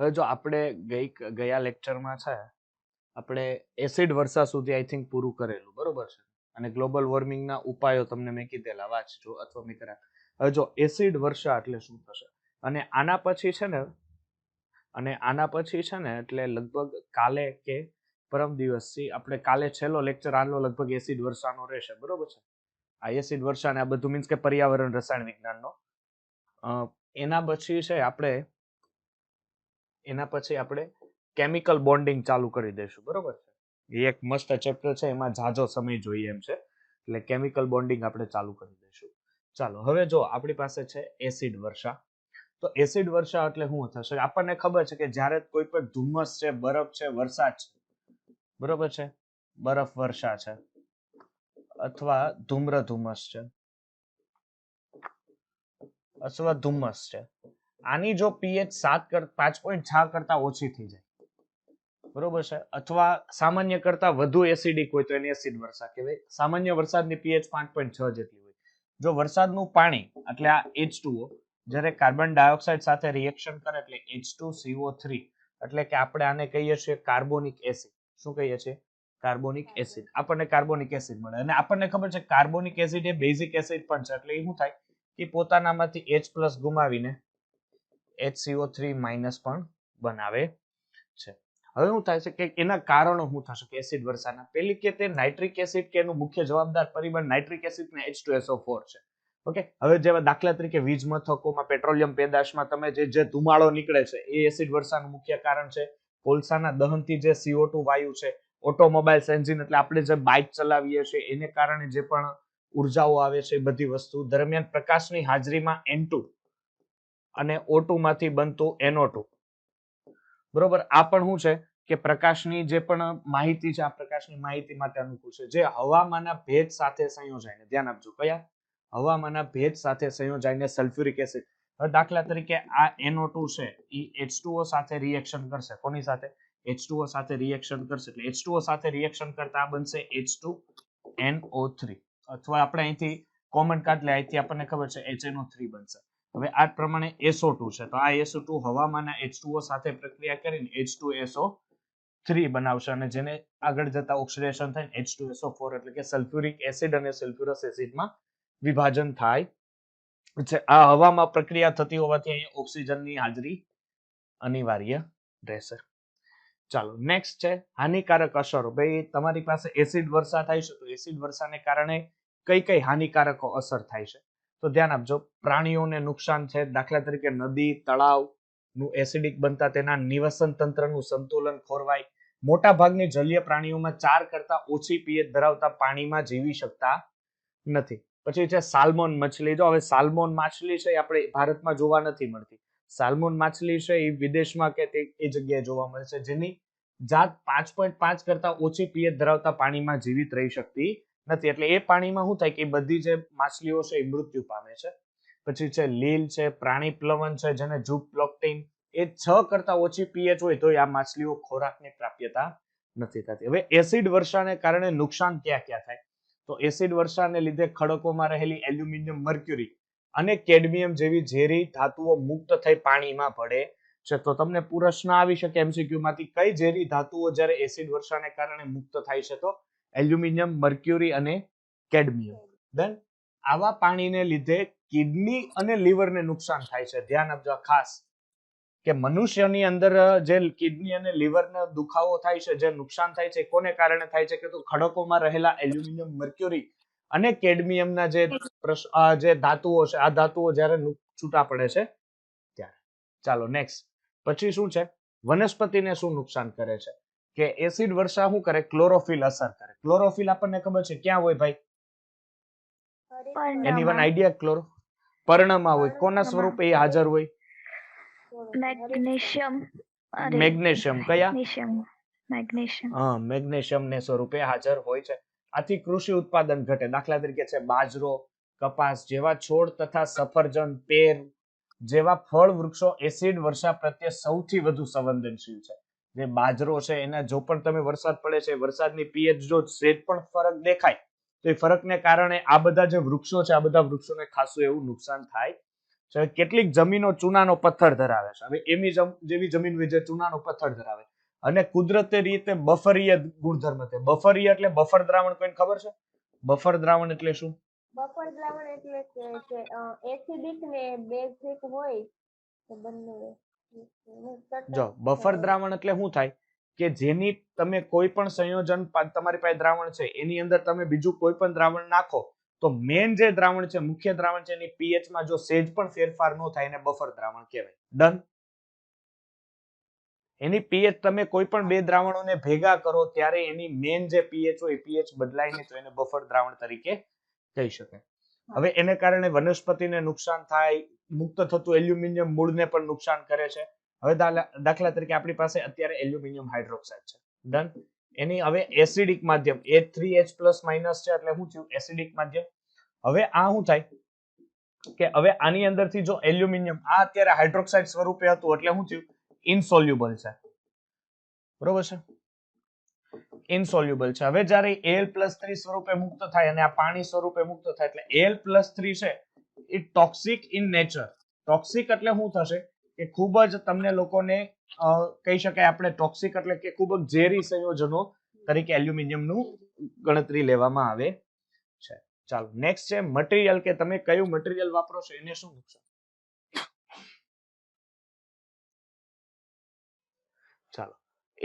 હવે જો આપણે ગયા લેક્ચરમાં છે આપણે એસિડ વર્ષા સુધી આઈ થિંક પૂરું કરેલું, બરોબર છે, અને ગ્લોબલ વોર્મિંગના ઉપાયો તમને મેં કીધેલા વાંચજો અથવા મેં કર્યા. હવે જો એસિડ વર્ષા એટલે શું થશે, અને આના પછી છે ને એટલે લગભગ કાલે કે પરમ દિવસથી આપણે કાલે છેલ્લો લેક્ચર આનો લગભગ એસિડ વર્ષાનો રહેશે, બરોબર છે. આ એસિડ વર્ષા ને આ બધું મીન્સ કે પર્યાવરણ રસાયણ વિજ્ઞાનનો. એના પછી આપણે કેમિકલ બોન્ડિંગ ચાલુ કરી દઈશું, બરોબર છે. એ એક મસ્ત ચેપ્ટર છે, એમાં ઝાઝો સમય જોઈએ એમ છે, એટલે કેમિકલ બોન્ડિંગ આપણે ચાલુ કરી દઈશું. ચાલો, હવે જો આપણી પાસે છે એસિડ વર્ષા. તો એસિડ વર્ષા એટલે શું થશે, આપણને ખબર છે કે જ્યારે કોઈ પણ ધુમ્મસ છે, બરફ છે, વરસાદ છે, બરોબર છે, બરફ વર્ષા છે અથવા ધુમ્મસ છે અથવા ધુમ્મસ છે, આની જો પીએચ 5.6 કરતા ઓછી થઈ જાય, બરોબર છે, અથવા સામાન્ય કરતા વધુ એસિડિક હોય તો એને એસિડ વર્ષા કહેવાય. સામાન્ય વરસાદની પીએચ 5.6 જેટલી હોય. જો વરસાદનું પાણી એટલે આ H2O જ્યારે કાર્બન ડાયોક્સાઇડ સાથે રિએક્શન કરે એટલે H2CO3, એટલે કે આપણે આને કહીએ છીએ કાર્બોનિક એસિડ. શું કહીએ છીએ? Carbonic acid. આપણને કાર્બોનિક એસિડ મળે, અને આપણને ખબર છે કાર્બોનિક એસિડ એ બેઝિક એસિડ પણ છે, એટલે એ શું થાય કે પોતાનામાંથી H+ ગુમાવીને HCO3- પણ બનાવે છે. હવે શું થાય છે કે એના કારણો શું થશે કે એસિડ વર્ષાના, પેલી કે તે નાઇટ્રિક એસિડ કે એનું મુખ્ય જવાબદાર પરિબળ નાઇટ્રિક એસિડ ને H2SO4 છે. ઓકે, હવે જેવા દાખલા તરીકે વીજ મથકોમાં પેટ્રોલિયમ પેદાશમાં તમે જે ધુમાડો નીકળે છે એ એસિડ વર્ષાનું મુખ્ય કારણ છે. કોલસાના દહનથી જે CO2 વાયુ છે, ઓટોમોબાઈલ્સ એન્જિન એટલે આપણે જે બાઇક ચલાવીએ છીએ એને કારણે જે પણ ઉર્જાઓ આવે છે, એ બધી વસ્તુ દરમિયાન પ્રકાશની હાજરીમાં N2 અને O2 માંથી બનતું NO2, બરોબર. આ પણ શું છે કે પ્રકાશની જે પણ માહિતી છે, આ પ્રકાશની માહિતી માટે અનુકૂળ છે, જે હવામાંના ભેજ સાથે સંયોજાઈને, ધ્યાન આપજો, કયા હવામાંના ભેજ સાથે સંયોજાઈને સલ્ફ્યુરિક એસિડ. હવે દાખલા તરીકે આ NO2 છે એ H2O સાથે રિએક્શન કરશે. કોની સાથે? H2O સાથે રિએક્શન કરશે, એટલે H2O સાથે રિએક્શન કરતા બનશે H2NO3, અથવા આપણે અહીંથી કોમન કાઢ લે, અહીંથી આપણને ખબર છે HNO3 બનશે. હવે આ પ્રમાણે SO2 છે, તો આ SO2 હવામાંના H2O સાથે પ્રક્રિયા કરીને H2SO3 બનાવશે, અને જેને આગળ જતા ઓક્સિડેશન થાય H2SO4, એટલે કે સલ્ફ્યુરિક એસિડ અને સલ્ફ્યુરસ એસિડમાં વિભાજન થાય છે. આ હવામાં પ્રક્રિયા થતી હોવાથી અહીંયા ઓક્સિજનની હાજરી અનિવાર્ય રહેશે. ચાલો, નેક્સ્ટ છે હાનિકારક અસરો. ભાઈ તમારી પાસે એસિડ વર્ષા થાય છે, તો એસિડ વર્ષાને કારણે કઈ કઈ હાનિકારક અસર થાય છે તો ધ્યાન આપજો. પ્રાણીઓને નુકસાન છે, દાખલા તરીકે નદી, તળાવનું એસિડિક બનતા તેના નિવસન તંત્રનું સંતુલન ખોરવાય. મોટા ભાગની જલીય પ્રાણીઓમાં 4 કરતા ઓછી પીએચ ધરાવતા પાણીમાં જીવી શકતા નથી. પછી છે સાલ્મોન મછલી. જો હવે સાલ્મોન માછલી છે આપણે ભારતમાં જોવા નથી મળતી. સાલ્મોન માછલી છે એ વિદેશમાં કે એ જગ્યાએ જોવા મળે છે, જેની જાત 5.5 કરતા ઓછી પીએચ ધરાવતા પાણીમાં જીવિત રહી શકતી નથી. એટલે એ પાણીમાં શું થાય કે બધી જે માછલીઓ છે એ મૃત્યુ પામે છે. પછી છે લીલ છે, પ્રાણી પ્લવન છે, જેને ઝૂપ્લોક્ટિન, એ 6 કરતા ઓછી પીએચ હોય તો આ માછલીઓ ખોરાકની પ્રાપ્યતા નથી થતી. હવે એસિડ વર્ષાને કારણે નુકસાન ક્યાં ક્યાં થાય, તો એસિડ વર્ષાને લીધે ખડકોમાં રહેલી એલ્યુમિનિયમ, મર્ક્યુરી અને કેડમિયમ જેવી ઝેરી ધાતુઓ મુક્ત થઈ પાણીમાં ભળે છે. તો તમને પ્રશ્ન આવી શકે MCQ માંથી, કઈ ઝેરી ધાતુઓ જ્યારે એસિડ વર્ષાને કારણે મુક્ત થાય છે, તો એલ્યુમિનિયમ, મર્ક્યુરી અને કેડમિયમ. દેન આવા પાણીને લીધે કિડની અને લીવરને નુકસાન થાય છે. ધ્યાન આપજો ખાસ કે મનુષ્યની અંદર જે કિડની અને લીવરનો દુખાવો થાય છે, જે નુકસાન થાય છે, કોને કારણે થાય છે કે તો ખડકોમાં રહેલા એલ્યુમિનિયમ, મર્ક્યુરી અને કેડમિયમના જે ધાતુઓ છે, આ ધાતુઓ જ્યારે છૂટા પડે છે ત્યારે. ચાલો નેક્સ્ટ. પછી શું છે, વનસ્પતિને શું નુકસાન કરે છે કે એસિડ વર્ષા શું કરે, ક્લોરોફિલ અસર કરે. ક્લોરોફિલ આપણને ખબર છે ક્યાં હોય ભાઈ? Anyone idea? ક્લોરો પર્ણમાં હોય. કોના સ્વરૂપે એ હાજર હોય? મેગ્નેશિયમ. કયા? મેગ્નેશિયમ ને સ્વરૂપે હાજર હોય છે. આથી કૃષિ ઉત્પાદન ઘટે. દાખલા તરીકે છે બાજરો, કપાસ જેવા છોડ તથા સફરજન, પેર જેવા ફળ વૃક્ષો એસિડ વર્ષા પ્રત્યે સૌથી વધુ સંવેદનશીલ છે. જે બાજરો છે એના જો પણ તમે વરસાદ પડે છે, વરસાદની પીએચ જો સેજ પણ ફરક દેખાય તો એ ફરકને કારણે આ બધા જે વૃક્ષો છે, આ બધા વૃક્ષોને ખાસું એવું નુકસાન થાય કેટલીક જમીનો ચૂનાનો પથ્થર ધરાવે છે. હવે એમી જેવી જમીન જે ચૂનાનો પથ્થર ધરાવે અને કુદરતી રીતે બફરીય ગુણધર્મ છે. બફરીય એટલે બફર દ્રાવણ, કોઈને ખબર છે? બફર દ્રાવણ એટલે શું? બફર દ્રાવણ એટલે કે એસિડિક ને બેઝિક હોય તો બંને. જો બફર દ્રાવણ એટલે શું થાય કે જેની તમે કોઈ પણ સંયોજન તમારી પાસે દ્રાવણ છે એની અંદર તમે બીજું કોઈ પણ દ્રાવણ નાખો તો મેન જે દ્રાવણ છે, મુખ્ય દ્રાવણ છે, એની પીએચ માં જો સેજ પણ ફેરફાર ન થાય એને બફર દ્રાવણ કહેવાય. ડન. એની પીએચ તમે કોઈ પણ બે દ્રાવણોને ભેગા કરો ત્યારે એની મેન જે પીએચ હોય પીએચ બદલાય નહીં તો એને બફર દ્રાવણ તરીકે કહી શકાય. હવે એને કારણે વનસ્પતિને નુકસાન થાય, મુક્ત થતું એલ્યુમિનિયમ મૂળને પણ નુકસાન કરે છે. હવે દાખલા તરીકે આપણી પાસે અત્યારે એલ્યુમિનિયમ હાઇડ્રોક્સાઇડ છે. ડન. એની હવે એસિડિક માધ્યમ H3H+ છે એટલે શું થયું? એસિડિક માધ્યમ. હવે આ શું થાય કે હવે આની અંદરથી જો એલ્યુમિનિયમ આ અત્યારે હાઇડ્રોક્સાઇડ સ્વરૂપે હતું એટલે શું થયું? ઇનસોલ્યુબલ છે. બરોબર છે? ઇનસોલ્યુબલ છે. હવે જ્યારે Al+3 સ્વરૂપે મુક્ત થાય અને આ પાણી સ્વરૂપે મુક્ત થાય એટલે Al+3 છે એ ટોક્સિક ઇન નેચર. ટોક્સિક એટલે શું થશે કે ખૂબ જ તમને લોકોને કહી શકાય આપણે ટોક્સિક એટલે કે ખૂબ જ ઝેરી સંયોજનો તરીકે એલ્યુમિનિયમનું ગણતરી લેવામાં આવે છે. ચાલો નેક્સ્ટ છે મટીરિયલ, કે તમે કયું મટીરિયલ વાપરો છો એને શું નુકસાન. ચાલો,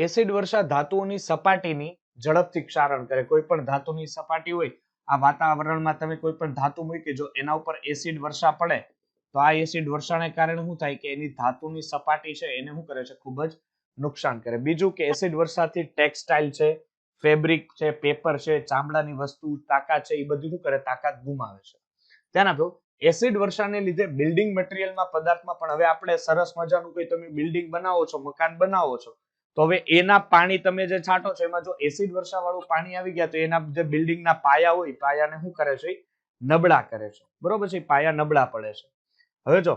એસિડ વર્ષા ધાતુઓની સપાટીની ઝડપથી ક્ષારણ કરે. કોઈ પણ ધાતુની સપાટી હોય, આ વાતાવરણમાં તમે કોઈ પણ ધાતુ મૂકી જો એના ઉપર એસિડ વર્ષા પડે તો આ એસિડ વર્ષાને કારણે શું થાય કે એની ધાતુની સપાટી છે એને શું કરે છે? ખૂબ જ નુકસાન કરે. બીજું કે એસિડ વર્ષાથી ટેક્સટાઇલ છે, ફેબ્રિક છે, પેપર છે, ચામડાની વસ્તુ, તાકાત છે, એ બધું શું કરે? તાકાત ગુમાવે છે. ધ્યાન આપો, એસિડ વર્ષાને લીધે બિલ્ડિંગ મટીરિયલમાં પદાર્થમાં પણ હવે આપણે સરસ મજાનું કોઈ તમે બિલ્ડિંગ બનાવો છો, મકાન બનાવો છો તો હવે એના પાણી તમે જે છાંટો છો એમાં જો એસિડ વર્ષા વાળું પાણી આવી ગયા તો એના જે બિલ્ડિંગના પાયા હોય પાયાને શું કરે છે? નબળા કરે છે. બરોબર છે? પાયા નબળા પડે છે. હવે જો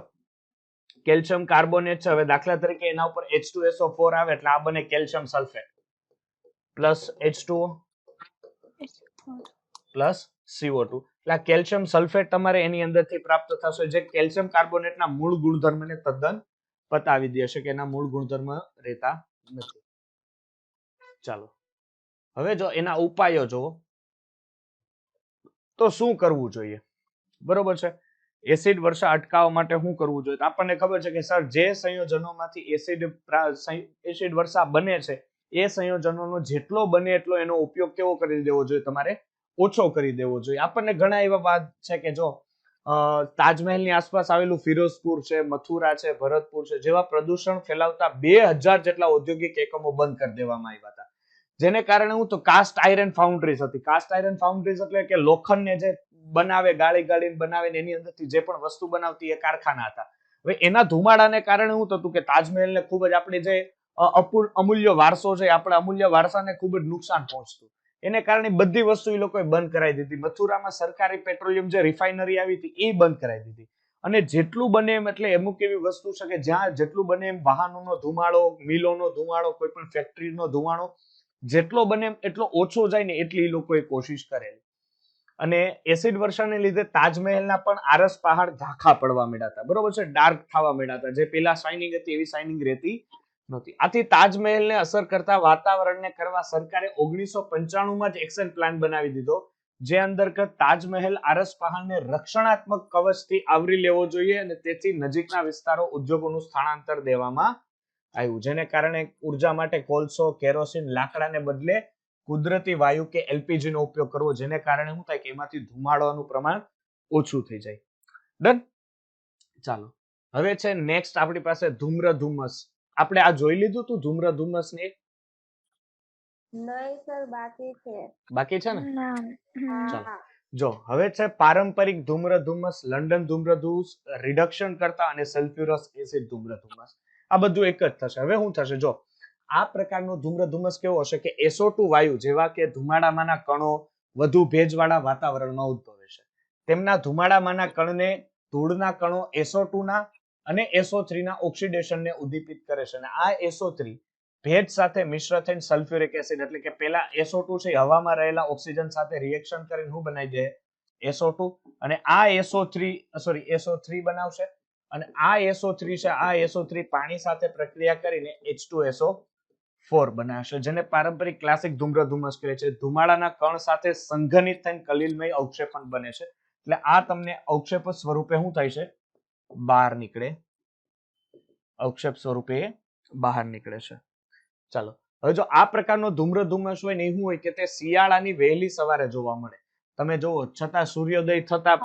કેલ્શિયમ કાર્બોનેટ છે, હવે દાખલા તરીકે એના ઉપર H2SO4 આવે એટલે આ બને calcium sulphate plus H2O plus CO2. એટલે આ કેલ્શિયમ સલ્ફેટ તમારે એની અંદરથી પ્રાપ્ત થશે જે કેલ્શિયમ કાર્બોનેટના મૂળ ગુણધર્મને તદ્દન બતાવી દેશે કે એના મૂળ ગુણધર્મ રહેતા નથી. ચાલો હવે જો એના ઉપાયો જો તો શું કરવું જોઈએ? બરોબર છે? એસિડ વર્ષા અટકાવવા માટે શું કરવું જોઈએ? આપણને ખબર છે કે સર જે સંયોજનોમાંથી એસિડ વર્ષા બને છે એ સંયોજનોનો જેટલો બને એટલો એનો ઉપયોગ કેવો કરી દેવો જોઈએ? તમારે ઓછો કરી દેવો જોઈએ. આપણને ઘણા એવા વાત છે કે જો તાજમહેલની આસપાસ આવેલું ફિરોઝપુર છે, મથુરા છે, ભરતપુર છે જેવા પ્રદૂષણ ફેલાવતા 2000 જેટલા ઔદ્યોગિક એકમો બંધ કરી દેવામાં આવ્યા હતા. જેને કારણે હું તો કાસ્ટ આયરન ફાઉન્ડ્રીઝ હતી. કાસ્ટ આયરન ફાઉન્ડ્રીઝ એટલે કે લોખંડને જે બનાવે, ગાળીને બનાવે ને એની અંદરથી જે પણ વસ્તુ બનાવતી એ કારખાના હતા. હવે એના ધુમાડાને કારણે શું થતું કે તાજમહેલને ખૂબ જ આપણે જે અમૂલ્ય વારસો છે, આપણા અમૂલ્ય વારસાને ખૂબ જ નુકસાન પહોંચતું. એને કારણે બધી વસ્તુ એ લોકોએ બંધ કરાવી દીધી. મથુરામાં સરકારી પેટ્રોલિયમ જે રિફાઇનરી આવી હતી એ બંધ કરાવી દીધી. અને જેટલું બને એમ એટલે અમુક એવી વસ્તુ છે કે જ્યાં જેટલું બને એમ વાહનોનો ધુમાડો, મિલોનો ધુમાડો, કોઈ પણ ફેક્ટરીનો ધુમાડો જેટલો બને એમ એટલો ઓછો જાય ને એટલી એ લોકોએ કોશિશ કરેલી. અને એસિડ વર્ષાને લીધે તાજમહેલના પણ આરસ પહાડ ઝાંખા પડવા માંડ્યા હતા. બરોબર છે? ડાર્ક થવા માંડ્યા હતા. જે પેલા શાઇનિંગ હતી એવી શાઇનિંગ રહેતી નહોતી. આથી તાજમહેલને અસર કરતા વાતાવરણને કરવા સરકારે 1995માં જ એક્શન પ્લાન બનાવી દીધો જે અંતર્ગત તાજમહેલ આરસ પહાડને રક્ષણાત્મક કવચથી આવરી લેવો જોઈએ અને તેથી નજીકના વિસ્તારો ઉદ્યોગોનું સ્થળાંતર દેવામાં આવ્યું. જેને કારણે ઉર્જા માટે કોલસો, કેરોસીન, લાકડાને બદલે કુદરતી વાયુ કે એલપીજી નો ઉપયોગ કરવો જેને કારણે શું થાય કે એમાંથી ધુમાડાનું પ્રમાણ ઓછું થઈ જાય. ડન. ચાલો હવે છે નેક્સ્ટ આપણી પાસે ધૂમ્ર ધુમ્મસ. આપણે આ જોઈ લીધું તું ધૂમ્ર ધુમ્મસ ને? નહીં સર, બાકી છે. બાકી છે ને? હા. જો હવે છે પારંપરિક ધૂમ્ર ધુમ્મસ, લંડન ધૂમ્ર ધુમ્મસ, રિડક્શન કરતા અને સલ્ફ્યુરસ એસિડ ધૂમ્ર ધુમ્મસ. આ બધું એક જ થશે. હવે શું થશે જો આ પ્રકારનો ધૂમ્ર ધુમ્મસ કેવો હશે કે SO2 વાયુ જેવા કે ધુમાડામાંના કણો વધુ ભેજવાળા વાતાવરણમાં ઉદ્ભવે છે. તેમના ધુમાડામાંના કણને ધૂળના કણો SO2 ના અને SO3 ના ઓક્સિડેશનને ઉદ્દીપિત કરે છે અને આ SO3 ભેજ સાથે મિશ્ર થઈને સલ્ફ્યુરિક એસિડ એટલે કે પેલા SO2 છે હવામાં રહેલા ઓક્સિજન સાથે રિએક્શન કરીને શું બનાવી દે? SO2. અને આ SO3 બનાવશે અને આ SO3 છે, આ SO3 પાણી સાથે પ્રક્રિયા કરીને H2SO4 બનાવશે, જેને પારંપરિક ક્લાસિક ધૂમ્ર ધુમ્મસ કહે છે. ધુમાડાના કણ સાથે સંઘનિત થઈને કલિલમય અવક્ષેપણ બને છે. એટલે આ તમને અવક્ષેપ સ્વરૂપે શું થાય છે? બહાર નીકળે, અવક્ષેપ સ્વરૂપે બહાર નીકળે છે. ચાલો, હવે જો આ પ્રકારનો ધૂમ્ર ધુમ્મસ હોય ને એ શું હોય કે તે શિયાળાની વહેલી સવારે જોવા મળે. તમે જુઓ, છતાં સૂર્યોદય થતા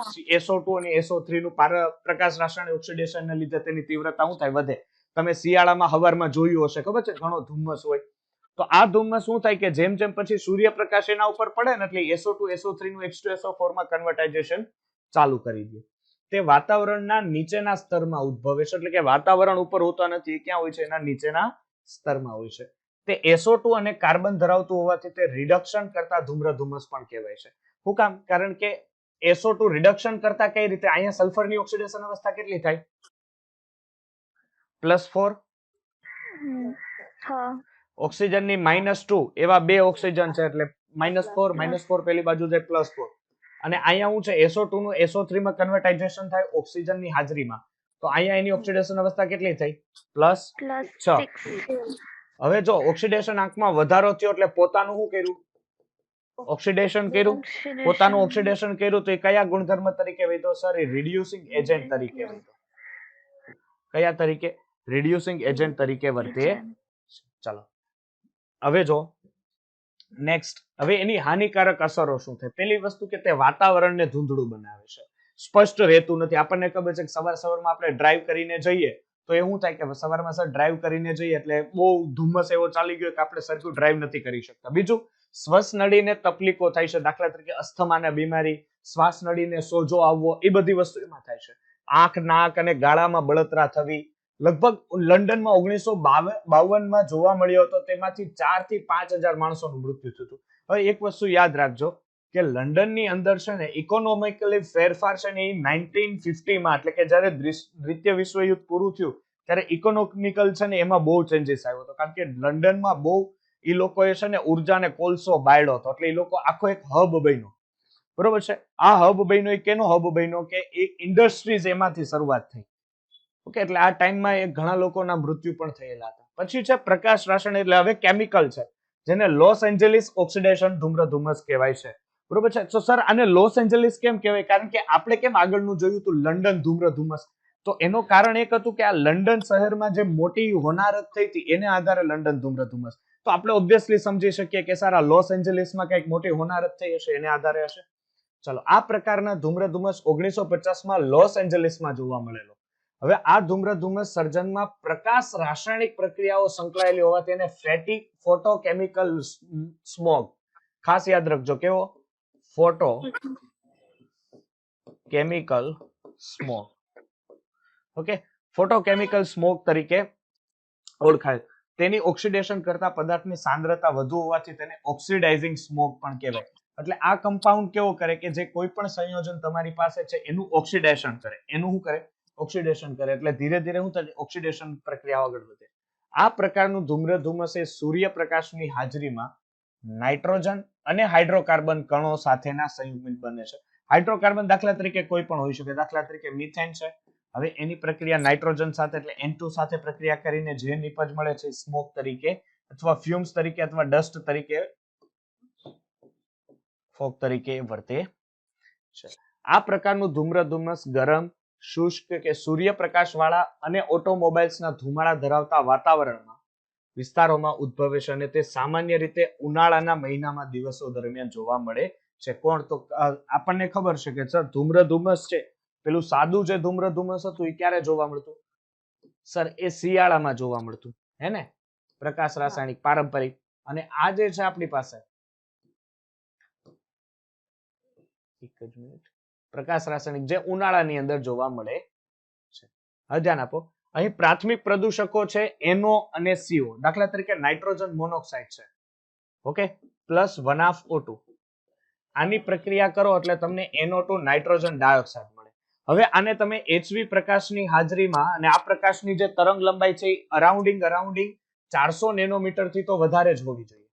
SO2 અને SO3 નું પ્રકાશ રાસાયણિક ઓક્સિડેશનને લીધે તેની તીવ્રતા શું થાય? વધે. તમે શિયાળામાં હવારમાં જોયું હશે, ખબર છે, ઘણો ધુમ્મસ હોય. તો આ ધુમ્મસ શું થાય કે જેમ જેમ પછી સૂર્યપ્રકાશ એના ઉપર પડે ને એટલે SO2 SO3 નું H2SO4 માં કન્વર્ટાઇઝેશન ચાલુ કરી દે. તે વાતાવરણના નીચેના સ્તરમાં ઉદ્ભવે છે, એટલે કે વાતાવરણ ઉપર હોતા નથી, ક્યાં હોય છે? એના નીચેના સ્તરમાં હોય છે. તે SO2 અને કાર્બન ધરાવતું હોવાથી તે રિડક્શન કરતા ધૂમ્ર ધુમ્મસ પણ કહેવાય છે. શું કામ? કારણ કે SO2 રિડક્શન કરતા કઈ રીતે? અહીંયા સલ્ફરની ઓક્સિડેશન અવસ્થા કેટલી થાય? +4. ઓક્સિજનની -2, એવા બે ઓક્સિજન છે એટલે -4 પેલી બાજુ જાય +4. અને અહીંયા શું છે? SO2 નું SO3 માં કન્વર્ટાઇઝેશન થાય ઓક્સિજનની હાજરીમાં. તો અહીંયા એની ઓક્સિડેશન અવસ્થા કેટલી થઈ? +6. હવે જો ઓક્સિડેશન આંકમાં વધારો થયો એટલે પોતાનું શું કર્યું? ઓક્સિડેશન કર્યું. પોતાનું ઓક્સિડેશન કર્યું તો એ કયા ગુણધર્મ તરીકે વૈધો? સર, એ રિડ્યુસિંગ એજન્ટ તરીકે વૈધો. કયા તરીકે? રિડ્યુસિંગ એજન્ટ તરીકે વર્તે. ચાલો, હવે જો નેક્સ્ટ, હવે એની હાનિકારક અસરો શું થાય? પેલી વસ્તુ કે તે વાતાવરણને ધૂંધળું બનાવે છે, સ્પષ્ટ રહેતું નથી. આપણને ખબર છે કે સવારમાં આપણે ડ્રાઈવ કરીને જઈએ તો એ શું થાય કે સવારમાં સર ડ્રાઈવ કરીને જઈએ એટલે બહુ ધુમ્મસ એવો ચાલી ગયો કે આપણે સરખું ડ્રાઈવ નથી કરી શકતા. બીજું, શ્વાસ નળીને તકલીફો થાય છે, દાખલા તરીકે અસ્થમાની બીમારી, શ્વાસ નળીને સોજો આવવો, એ બધી વસ્તુ એમાં થાય છે. આંખ, નાક અને ગાળામાં બળતરા થવી. લગભગ લંડનમાં 1952 જોવા મળ્યો હતો, તેમાંથી 4 થી 5,000 માણસોનું મૃત્યુ થયું હતું. હવે એક વસ્તુ યાદ રાખજો કે લંડનની અંદર છે ને ઇકોનોમિકલી ફેરફાર છે ને એ 1950 એટલે કે જ્યારે દ્વિતીય વિશ્વયુદ્ધ પૂરું થયું ત્યારે ઇકોનોમિકલ છે ને એમાં બહુ ચેન્જીસ આવ્યો હતો. કારણ કે લંડનમાં બહુ એ લોકોએ છે ને ઉર્જાને કોલસો બાળ્યો હતો, એટલે એ લોકો આખો એક હબ બન્યો. બરોબર છે? આ હબ બન્યો એ કેનો હબ બન્યો કે એક ઇન્ડસ્ટ્રીઝ એમાંથી શરૂઆત થઈ. ઓકે, એટલે આ ટાઈમમાં એ ઘણા લોકોના મૃત્યુ પણ થયેલા હતા. પછી છે પ્રકાશ રાસાયણિક, એટલે હવે કેમિકલ છે જેને લોસ એન્જલિસ ઓક્સિડેશન ધૂમ્ર ધુમ્મસ કહેવાય છે. બરોબર છે? તો સર આને લોસ એન્જલિસ કેમ કહેવાય? કારણ કે આપણે કેમ આગળનું જોયું હતું લંડન ધૂમ્ર ધુમ્મસ, તો એનું કારણ એક હતું કે આ લંડન શહેરમાં જે મોટી હોનારત થઈ હતી એને આધારે લંડન ધૂમ્ર ધુમ્મસ. તો આપણે ઓબ્વિયસલી સમજી શકીએ કે સર આ લોસ એન્જલિસમાં કંઈક મોટી હોનારત થઈ હશે, એને આધારે હશે. ચલો, આ પ્રકારના ધૂમ્ર ધુમ્મસ 1950 લોસ એન્જલિસમાં જોવા મળેલો. હવે આ ધૂમ્ર ધુમ્મસ સર્જનમાં પ્રકાશ રાસાયણિક પ્રક્રિયાઓ સંકળાયેલી હોવાથી એને ફેટી ફોટોકેમિકલ સ્મોગ, ખાસ યાદ રાખજો, કેવો? Photo chemical smog. Okay, photochemical smog તરીકે ઓળખાય. તેની ઓક્સિડેશન કરતા પદાર્થની સાંદ્રતા વધુ હોવાથી તેને ઓક્સિડાઇઝિંગ સ્મોગ પણ કહેવાય. એટલે આ કમ્પાઉન્ડ કેવો કરે કે જે કોઈ પણ સંયોજન તમારી પાસે છે એનું ઓક્સિડેશન કરે. એનું શું કરે? ઓક્સિડેશન કરે. એટલે ધીરે ધીરે શું થાય? ઓક્સિડેશન પ્રક્રિયા આગળ વધે. આ પ્રકારનું ધૂમ્ર ધુમ્મસ એ સૂર્યપ્રકાશની હાજરીમાં નાઇટ્રોજન અને હાઇડ્રોકાર્બન કણો સાથેના સંયુગ્મિત બને છે. હાઇડ્રોકાર્બન દાખલા તરીકે કોઈ પણ હોઈ શકે, દાખલા તરીકે મિથેન છે. હવે એની પ્રક્રિયા નાઇટ્રોજન સાથે એટલે N2 સાથે પ્રક્રિયા કરીને જે નિપજ મળે છે સ્મોક તરીકે અથવા ફ્યુમ્સ તરીકે અથવા ડસ્ટ તરીકે, ફોગ તરીકે વર્તે છે. આ પ્રકારનું ધૂમ્ર ધુમ્મસ ગરમ, શુષ્ક કે સૂર્યપ્રકાશ વાળા અને ઓટોમોબાઈલ્સના ધુમાડા ધરાવતા વાતાવરણમાં વિસ્તારોમાં ઉદ્ભવે છે અને તે સામાન્ય રીતે ઉનાળાના મહિનામાં દિવસો દરમિયાન જોવા મળે છે. કોણ? તો આપણને ખબર છે કે સર ધૂમ્ર ધુમ્મસ છે, પેલું સાદું જે ધૂમ્ર ધુમ્મસ હતું એ ક્યારે જોવા મળતું? સર એ શિયાળામાં જોવા મળતું, હે ને? પ્રકાશ રાસાયણિક પારંપરિક. અને આ જે છે આપણી પાસે એક જ મિનિટ, પ્રકાશ રાસાયણિક જે ઉનાળાની અંદર જોવા મળે છે. હવે ધ્યાન આપો, અહીં પ્રાથમિક પ્રદૂષકો છે NO અને CO. દાખલા તરીકે નાઇટ્રોજન મોનોક્સાઇડ છે, ઓકે, +1/2O2. આની પ્રક્રિયા કરો એટલે તમને NO2 નાઇટ્રોજન ડાયોક્સાઇડ મળે. હવે આને તમે HV પ્રકાશની હાજરીમાં, અને આ પ્રકાશની જે તરંગ લંબાઈ છે અરાઉન્ડિંગ 400 નેનોમીટર થી તો વધારે જ હોવી જોઈએ.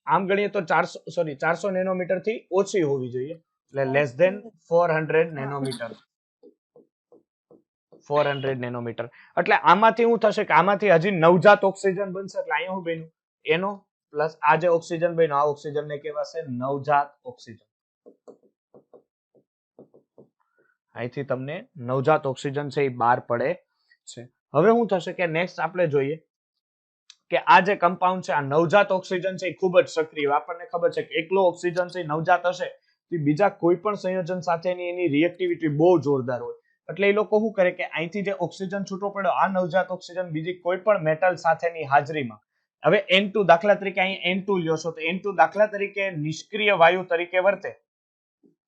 આમ ગણીએ તો 400 નેનોમીટર થી ઓછી હોવી જોઈએ, એટલે લેસ ધેન 400 નેનોમીટર. 400 નેનોમીટર. એટલે આમાંથી શું થશે કે આમાંથી હજી નવજાત ઓક્સિજન બનશે. એટલે અહીંયા શું બન્યું? એનો પ્લસ આ જે ઓક્સિજન બન્યો આ ઓક્સિજનને કહેવાશે નવજાત ઓક્સિજન. અહીંથી તમને નવજાત ઓક્સિજન છે એ બહાર પડે છે. હવે શું થશે કે નેક્સ્ટ આપણે જોઈએ કે આ જે કમ્પાઉન્ડ છે આ નવજાત ઓક્સિજન છે એ ખૂબ જ સક્રિય. આપણને ખબર છે કે એકલો ઓક્સિજન છે નવજાત હશે તો બીજા કોઈ પણ સંયોજન સાથેની એની રિએક્ટિવિટી બહુ જોરદાર હોય. એટલે એ લોકો શું કરે કે અહીંથી જે ઓક્સિજન છૂટો પડ્યો આ નવજાત ઓક્સિજન બીજી કોઈ પણ મેટલ સાથેની હાજરીમાં, હવે N2 દાખલા તરીકે અહીં N2 લ્યો છો તો N2 દાખલા તરીકે નિષ્ક્રિય વાયુ તરીકે વર્તે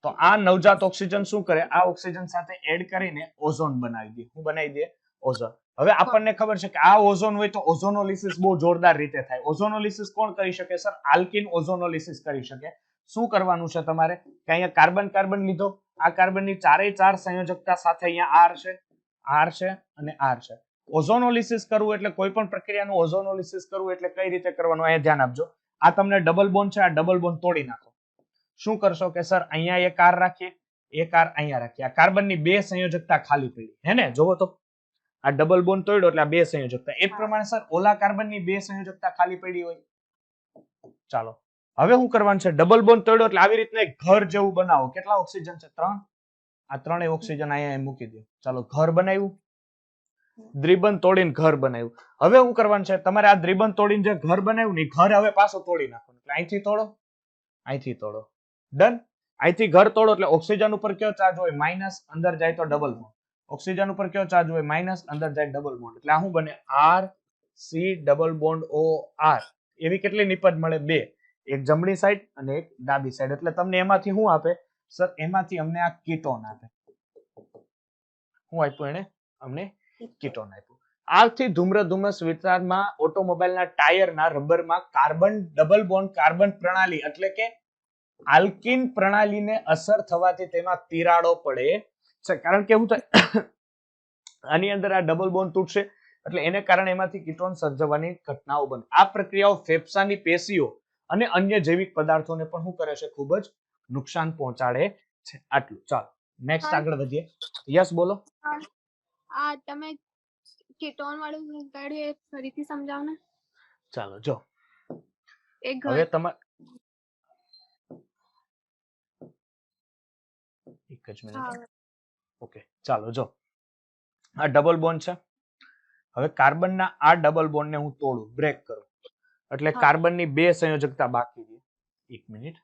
તો આ નવજાત ઓક્સિજન શું કરે? આ ઓક્સિજન સાથે એડ કરીને ઓઝોન બનાવી દે. શું બનાવી દે? ઓઝોન. હવે આપણને ખબર છે કે આ ઓઝોન હોય તો ઓઝોનોલિસિસ બહુ જોરદાર રીતે થાય. ઓઝોનોલિસિસ કોણ કરી શકે સર? આલ્કિન ઓઝોનોલિસિસ કરી શકે. શું કરવાનું છે તમારે કે અહીંયા કાર્બન કાર્બન લીધો, આ કાર્બનની ચારેય ચાર સંયોજકતા સાથે અહીંયા R છે અને R છે. ઓઝોનોલિસિસ કરવું એટલે કોઈ પણ પ્રક્રિયાનું ઓઝોનોલિસિસ કરવું એટલે કઈ રીતે કરવાનું અહીંયા ધ્યાન આપજો. આ તમને ડબલ બોન્ડ છે, આ ડબલ બોન્ડ તોડી નાખો. શું કરશો કે સર અહીંયા એક R રાખીએ, એક R અહીંયા રાખીએ. આ કાર્બનની બે સંયોજકતા ખાલી પડી હે ને, જોવો તો આ ડબલ બોન્ડ તોડ્યો એટલે આ બે સંયોજકતા. એ જ પ્રમાણે સર ઓલા કાર્બનની બે સંયોજકતા ખાલી પડી હોય. ચાલો હવે શું કરવાનું છે? ડબલ બોન્ડ તોડ્યો એટલે આવી રીતના એક ઘર જેવું બનાવો. કેટલા ઓક્સિજન છે? 3. આ ત્રણેય ઓક્સિજન અહીંયા મૂકી દો. ચાલો ઘર બનાવ્યું. દ્વિબંધ તોડીને ઘર બનાવ્યું. હવે શું કરવાનું છે? તમારે આ દ્વિબંધ તોડીને જે ઘર બનાવ્યું ને ઘર હવે પાછું તોડી નાખવાનું. એટલે અહીંથી તોડો, અહીંથી તોડો. ડન. અહીંથી ઘર તોડો એટલે ઓક્સિજન ઉપર કયો ચાર્જ હોય? માઇનસ. અંદર જાય તો ડબલ બોન્ડ. ઓક્સિજન ઉપર કયો ચાર્જ હોય? માઇનસ. અંદર જાય ડબલ બોન્ડ. એટલે આ શું બને? R C double bond O R. એવી કેટલી નિપજ મળે? 2. એક જમણી સાઈડ અને એક ડાબી સાઈડ. એટલે તમને એમાંથી શું આપે સર? એમાંથી અમને આ કીટોન આપે. શું આપ્યું એને? અમને કીટોન આપ્યું. આથી ધૂમ્રધુમ્રસ વિસ્તારમાં ઓટોમોબાઈલના ટાયરના રબરમાં કાર્બન ડબલ બોન્ડ કાર્બન પ્રણાલી એટલે કે આલ્કિન પ્રણાલીને અસર થવાથી તેમાં તિરાડો પડે છે. કારણ કે શું થાય આની અંદર આ ડબલ બોન્ડ તૂટશે એટલે એને કારણે એમાંથી કીટોન સર્જવાની ઘટનાઓ બને. આ પ્રક્રિયાઓ ફેફસાની પેશીઓ અને અન્ય જૈવિક પદાર્થોને પણ શું કરે છે? ખૂબ જ નુકસાન પહોંચાડે છે. આટલું. ચાલો નેક્સ્ટ આગળ વધીએ. યસ બોલો. આ તમે કીટોન વાળું કાઢ્યું એ ફરીથી સમજાવો ને. ચાલો જો એક હવે તમારે એક જ મિનિટ. ઓકે ચાલો જો આ ડબલ બોન્ડ છે. હવે કાર્બનના આ ડબલ બોન્ડને હું તોડું, બ્રેક કરું એટલે કાર્બનની બે સંયોજકતા બાકી રહે. એક મિનિટ.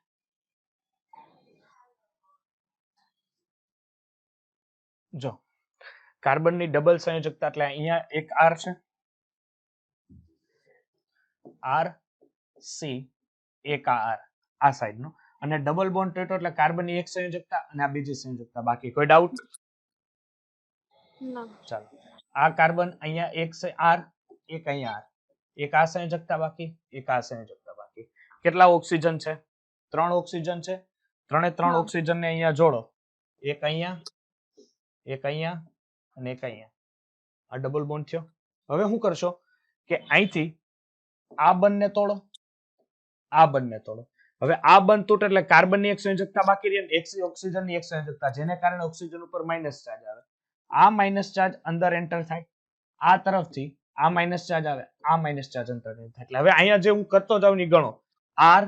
જો કાર્બનની ડબલ સંયોજકતા એટલે અહીંયા એક R છે, R C, એક આ R આ સાઈડ નો, અને ડબલ બોન્ડ તોડ્યો એટલે કાર્બનની એક સંયોજકતા અને આ બીજી સંયોજકતા બાકી. કોઈ ડાઉટ? ચાલો આ કાર્બન અહીંયા એક છે R, એક અહીંયા R, એક આ સંયોજકતા બાકી, એક આ સંયોજકતા બાકી. કેટલા ઓક્સિજન છે? 3 ઓક્સિજન છે. ત્રણે 3 ઓક્સિજન ને અહીંયા જોડો. એક અહીંયા, એક અહીંયા અને એક અહીંયા. આ ડબલ બોન્ડ થયો. હવે શું કરશો કે અહીંથી આ બંને તોડો, આ બંને તોડો. હવે આ બંધ તૂટે એટલે કાર્બનની એક સંયોજકતા બાકી રહી અને એક ઓક્સિજનની એક સંયોજકતા, જેને કારણે ઓક્સિજન ઉપર માઇનસ ચાર્જ આવે. આ માઇનસ ચાર્જ અંદર એન્ટર થાય, આ તરફથી આ માઇનસ ચાર્જ આવે, આ માઇનસ ચાર્જ અંદર થાય. એટલે હવે અહીંયા જે હું કરતો જાઉં ની ગણો, R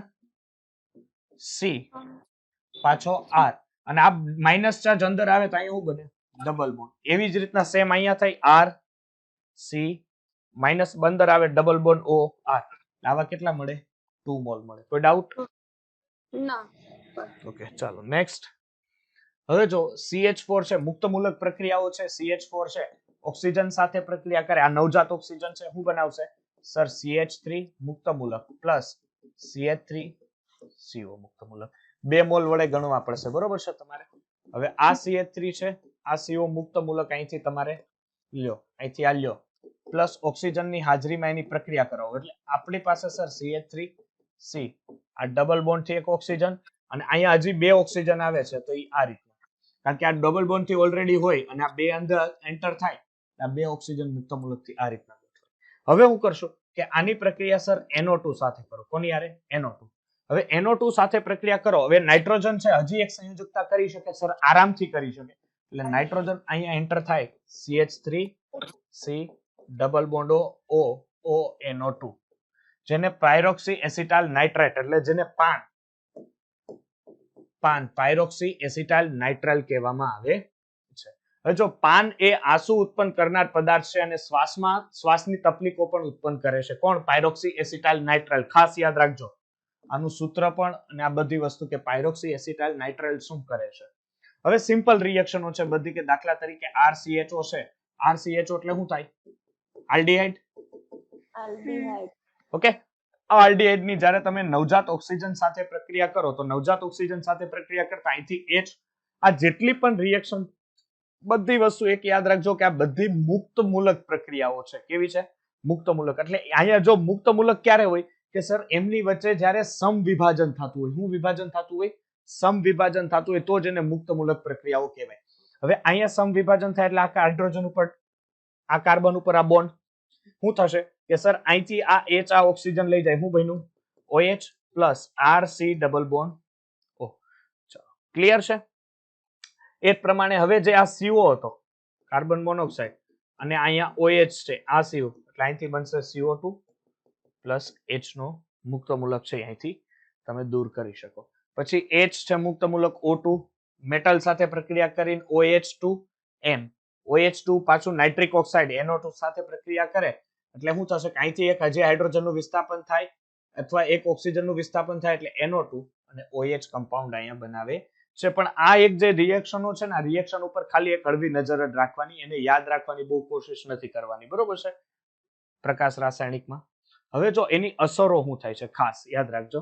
C પાછો R, અને આ માઇનસ ચાર્જ અંદર આવે તો અહીંયા શું બને? Double bond. એવી જ રીતના સેમ અહીંયા થાય R C માઇનસ અંદર આવે ડબલ બોન્ડ O R. આવા કેટલા મળે? 2 મોલ મળે. કોઈ ડાઉટ? ના. ઓકે ચાલો નેક્સ્ટ. હવે જો CH4 છે, મુક્ત મૂલક પ્રક્રિયાઓ છે. CH4 છે ઓક્સિજન સાથે પ્રક્રિયા કરે, આ નવજાત ઓક્સિજન છે, શું બનાવશે સર? CH3 મુક્ત મૂલક પ્લસ CH3CO મુક્ત મૂલક. 2 મોલ વડે ગણવા પડશે, બરોબર છે તમારે. હવે આ CH3 છે, આ CO મુક્ત મૂલક અહીંથી તમારે લ્યો, અહીંથી આ લ્યો, પ્લસ ઓક્સિજનની હાજરીમાં એની પ્રક્રિયા કરાવો. એટલે આપણી પાસે સર CH3C, આ ડબલ બોન્ડ થી એક ઓક્સિજન, અને અહીંયા હજી 2 ઓક્સિજન આવે છે તો એ આ રીતના, કારણ કે આ ડબલ બોન્ડ થી ઓલરેડી હોય અને આ 2 અંદર એન્ટર થાય, આ 2 ઓક્સિજન મુક્ત મૂલક થી આ રીતના. હવે હું કરશો કે આની પ્રક્રિયા સર NO2 સાથે કરો. કોની હારે? NO2. હવે NO2 સાથે પ્રક્રિયા કરો. હવે નાઇટ્રોજન છે હજી એક સંયોજકતા કરી શકે સર, આરામથી કરી શકે. એટલે નાઇટ્રોજન અહીંયા એન્ટર થાય CH3 C double bond O O NO2 જેને પાયરોક્સી એસિટાઇલ નાઇટ્રાઇટ એટલે જેને પાન પાયરોક્સી એસિટાઇલ નાઇટ્રાઇલ કહેવામાં આવે છે. હવે જો પાન એ આંસુ ઉત્પન્ન કરનાર પદાર્થ છે અને શ્વાસની તકલીફો પણ ઉત્પન્ન કરે છે. કોણ? પાયરોક્સી એસિટાઇલ નાઇટ્રાઇલ. ખાસ યાદ રાખજો આનું સૂત્ર પણ અને આ બધી વસ્તુ કે પાયરોક્સી એસિટાઇલ નાઇટ્રાઇલ શું કરે છે. હવે સિમ્પલ રિએક્શનો છે બધી કે દાખલા તરીકે RCHO છે. RCHO એટલે શું થાય? આલ્ડીહાઇડ. આલ્ડીહાઇડ. ઓકે, આ આલ્ડીહાઇડ ની જ્યારે તમે નવજાત ઓક્સિજન સાથે પ્રક્રિયા કરો તો નવજાત ઓક્સિજન સાથે પ્રક્રિયા કરતા અહીંથી H આ જેટલી પણ રિએક્શન બધી વસ્તુ એક યાદ રાખજો કે આ બધી મુક્ત મૂલક પ્રક્રિયાઓ છે. કેવી છે? મુક્ત મૂલક. એટલે અહીંયા જો મુક્ત મૂલક ક્યારે હોય કે સર એમની વચ્ચે જ્યારે સમવિભાજન થતું હોય. શું વિભાજન થતું હોય? સમવિભાજન થતું હોય તો જ એને મુક્ત મૂલક પ્રક્રિયાઓ કહેવાય. હવે અહીંયા સમવિભાજન થાય એટલે આ હાઇડ્રોજન ઉપર આ કાર્બન ઉપર આ બોન્ડ શું થશે કે સર અહીંથી આ H આ ઓક્સિજન લઈ જાય. શું બન્યું? OH plus RC double bond O. Clear છે? એ જ પ્રમાણે હવે જે આ CO હતો કાર્બન મોનોક્સાઇડ અને અહીંયા OH છે આ CO એટલે અહીંથી બનશે CO2 પ્લસ H નો મુક્ત મૂલક છે અહીંથી તમે દૂર કરી શકો. પછી H છે મુક્ત મૂલક O2 મેટલ સાથે પ્રક્રિયા કરીને OH2M OH2 પાછું નાઇટ્રિક ઓક્સાઇડ NO2 સાથે પ્રક્રિયા કરે એટલે શું થશે કે અહીંથી એક હજી હાઇડ્રોજનનું વિસ્થાપન થાય અથવા એક ઓક્સિજનનું વિસ્થાપન થાય એટલે NO2 અને OH કમ્પાઉન્ડ અહીંયા બનાવે છે. પણ આ એક જે રિએક્શનો છે ને આ રિએક્શન ઉપર ખાલી એક હળવી નજર જ રાખવાની, એને યાદ રાખવાની બહુ કોશિશ નથી કરવાની. બરોબર છે પ્રકાશ રાસાયણિકમાં. હવે જો એની અસરો શું થાય છે ખાસ યાદ રાખજો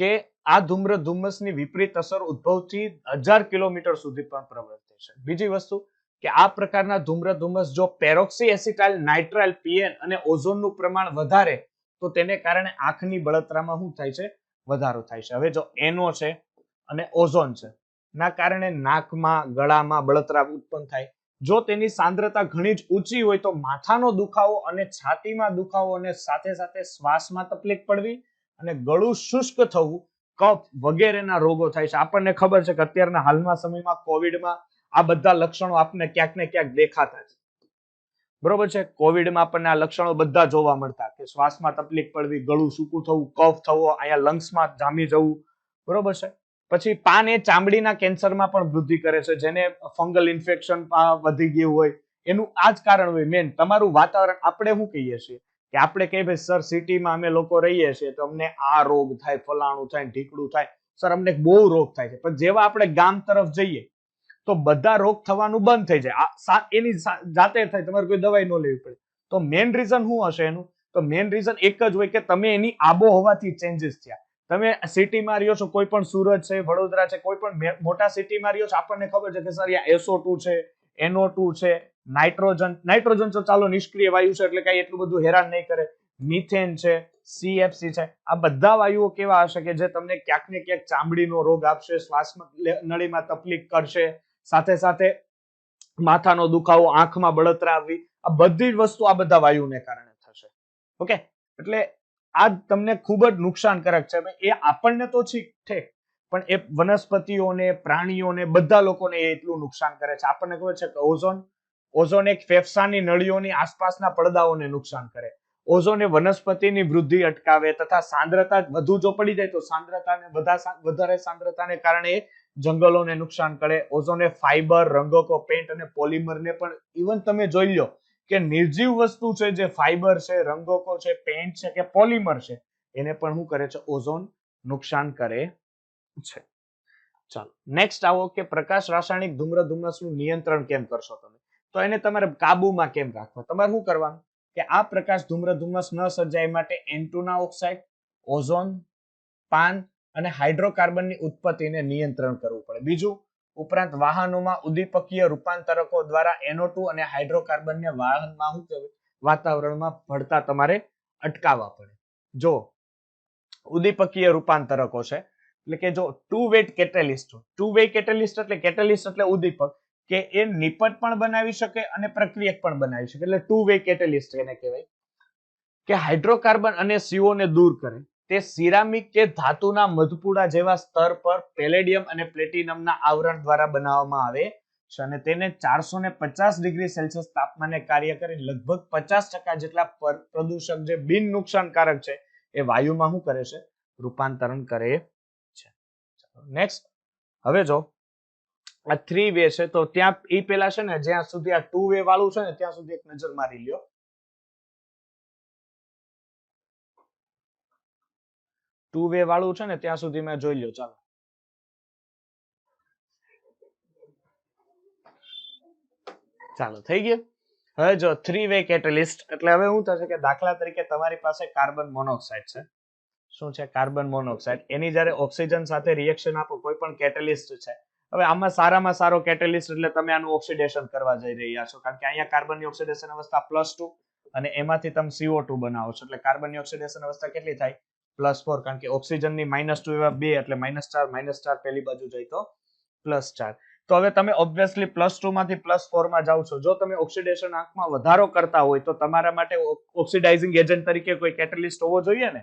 કે આ ધૂમ્ર ધુમ્મસની વિપરીત અસર ઉદ્ભવથી 1000 કિલોમીટર સુધી પણ પ્રવર્તે છે. બીજી વસ્તુ કે આ પ્રકારના ધૂમ્ર ધુમ્મસ જો પેરોક્સી એસિટાઇલ નાઇટ્રાઇલ PN અને ઓઝોનનું પ્રમાણ વધારે તો તેને કારણે આંખની બળતરામાં શું થાય છે? વધારો થાય છે. હવે જો NO છે અને ઓઝોન છે ના કારણે નાકમાં ગળામાં બળતરા ઉત્પન્ન થાય. જો તેની સાંદ્રતા ઘણી જ ઊંચી હોય તો માથાનો દુખાવો અને છાતીમાં દુખાવો અને સાથે સાથે શ્વાસમાં તકલીફ પડવી અને ગળું શુષ્ક થવું, કફ વગેરેના રોગો થાય છે. આપણને ખબર છે કે અત્યારના હાલના સમયમાં કોવિડમાં આ બધા લક્ષણો આપણને ક્યાંક ને ક્યાંક દેખાતા છે. બરોબર છે? કોવિડમાં આપણને આ લક્ષણો બધા જોવા મળતા કે શ્વાસમાં તકલીફ પડવી, ગળું સૂકું થવું, કફ થવો, અહીંયા લંગ્સમાં જામી જવું. બરોબર છે? પછી પાન એ ચામડીના કેન્સરમાં પણ વૃદ્ધિ કરે છે. જેને ફંગલ ઇન્ફેક્શન વધી ગયું હોય એનું આ જ કારણ હોય મેન તમારું વાતાવરણ. આપણે શું કહીએ છીએ કે આપણે કહીએ ભાઈ સર સિટીમાં અમે લોકો રહીએ છીએ તો અમને આ રોગ થાય, ફલાણું થાય, ઢીકડું થાય, સર અમને બહુ રોગ થાય છે. પણ જેવા આપણે ગામ તરફ જઈએ તો બધા રોગ થવાનું બંધ થઈ જાય, એની જાતે થાય, તમારે કોઈ દવાઈ ન લેવી પડે. તો મેન રીઝન શું હશે એનું? તો મેન રીઝન એક જ હોય કે તમે એની આબોહવાથી ચેન્જીસ થયા. તમે સિટીમાં રહ્યો છો, કોઈ પણ સુરત છે, વડોદરા છે, કોઈ પણ મોટા સિટીમાં રહ્યો છો, આપણને ખબર છે કે સર અહીંયા SO2 છે, NO2 છે, નાઇટ્રોજન તો ચાલો નિષ્ક્રિય વાયુ છે એટલે કઈ એટલું બધું હેરાન નહીં કરે, મિથેન છે, CFC છે, આ બધા વાયુઓ કેવા હશે કે જે તમને ક્યાંક ને ક્યાંક ચામડીનો રોગ આપશે, શ્વાસ નળીમાં તકલીફ કરશે, સાથે સાથે માથાનો દુખાવો, આંખમાં બળતરા આવવી, આ બધી જ વસ્તુ આ બધા વાયુને કારણે થશે. ઓકે, એટલે આ તમને ખૂબ જ નુકસાનકારક છે. એ આપણને તો ઠીક પણ એ વનસ્પતિઓને, પ્રાણીઓને, બધા લોકોને એટલું નુકસાન કરે છે. આપણને ખબર છે કે ઓઝોન એક ફેફસાની નળીઓની આસપાસના પડદાઓને નુકસાન કરે. ઓઝોન એ વનસ્પતિની વૃદ્ધિ અટકાવે તથા સાંદ્રતા વધુ જો પડી જાય તો વધારે સાંદ્રતાને કારણે જંગલોને નુકસાન કરે. ઓઝોન એ ફાઈબર, રંગકો, પેન્ટ અને પોલિમરને પણ ઇવન તમે જોઈ લો કે નિર્જીવ વસ્તુ છે જે ફાઈબર છે, રંગકો છે, પેન્ટ છે કે પોલિમર છે એને પણ શું કરે છે? ઓઝોન નુકસાન કરે છે. ચાલો નેક્સ્ટ આવો કે પ્રકાશ રાસાયણિક ધૂમ્ર ધુમ્મસનું નિયંત્રણ કેમ કરશો તમે? તો એને તમારે કાબુમાં કેમ રાખવા? તમારે શું કરવાનું કે આ પ્રકાશ ધૂમ્ર ધુમ્મસ ન સર્જાય માટે N2 ના ઓક્સાઇડ, ઓઝોન, પાન અને હાઇડ્રોકાર્બનની ઉત્પત્તિને નિયંત્રણ કરવું પડે. બીજું ઉપરાંત વાહનોમાં ઉદ્દીપકીય રૂપાંતરકો દ્વારા NO2 અને હાઇડ્રોકાર્બનને વાહનમાં વાતાવરણમાં ભળતા તમારે અટકાવવા પડે. જો ઉદ્દીપકીય રૂપાંતરકો છે એટલે કે જો ટુ વે કેટેલિસ્ટ એટલે ઉદ્દીપક કે એ નિપટ પણ બનાવી શકે અને પ્રક્રિયક પણ બનાવી શકે એટલે ટુ વે કેટેલિસ્ટ એને કહેવાય. કે હાઇડ્રોકાર્બન અને CO ને દૂર કરે. તે સિરામિક કે ધાતુના મધપુડા જેવા સ્તર પર પેલેડિયમ અને પ્લેટિનમના આવરણ દ્વારા બનાવવામાં આવે છે અને તેને 450 ડિગ્રી સેલ્સિયસ તાપમાને કાર્ય કરી લગભગ 50% જેટલા પ્રદૂષક જે બિન નુકસાનકારક છે એ વાયુમાં શું કરે છે? રૂપાંતરણ કરે છે. નેક્સ્ટ, હવે જો આ 3 વે છે તો ત્યાં ઈ પેલા છે ને જ્યાં સુધી આ 2 વે વાળું છે ને ત્યાં સુધી એક નજર મારી લ્યો. 2 વે વાળું છે ને ત્યાં સુધી મેં જોઈ લ્યો. ચાલો, ચાલો થઈ ગયું. હવે જો 3 વે કેટેલિસ્ટ એટલે હવે શું થશે કે દાખલા તરીકે તમારી પાસે કાર્બન મોનોક્સાઇડ છે. શું છે? Carbon monoxide. એની જ્યારે ઓક્સિજન સાથે રિએક્શન આપો કોઈ પણ કેટેલિસ્ટ છે. હવે આમાં સારામાં સારો કેટેલિસ્ટ એટલે તમે આનું ઓક્સિડેશન કરવા જઈ રહ્યા છો, કારણ કે અહીંયા કાર્બનની ઓક્સિડેશન અવસ્થા +2 અને એમાંથી તમે CO2 બનાવો છો એટલે કાર્બનની ઓક્સિડેશન અવસ્થા કેટલી થાય? +4, કારણ કે ઓક્સિજનની -2 એવા 2 એટલે -4 પેલી બાજુ જાય તો +4. તો હવે તમે ઓબ્વિયસલી +2 માંથી +4 માં જાવ છો. જો તમે ઓક્સિડેશન આંકમાં વધારો કરતા હોય તો તમારા માટે ઓક્સિડાઇઝિંગ એજન્ટ તરીકે કોઈ કેટેલિસ્ટ હોવો જોઈએ ને.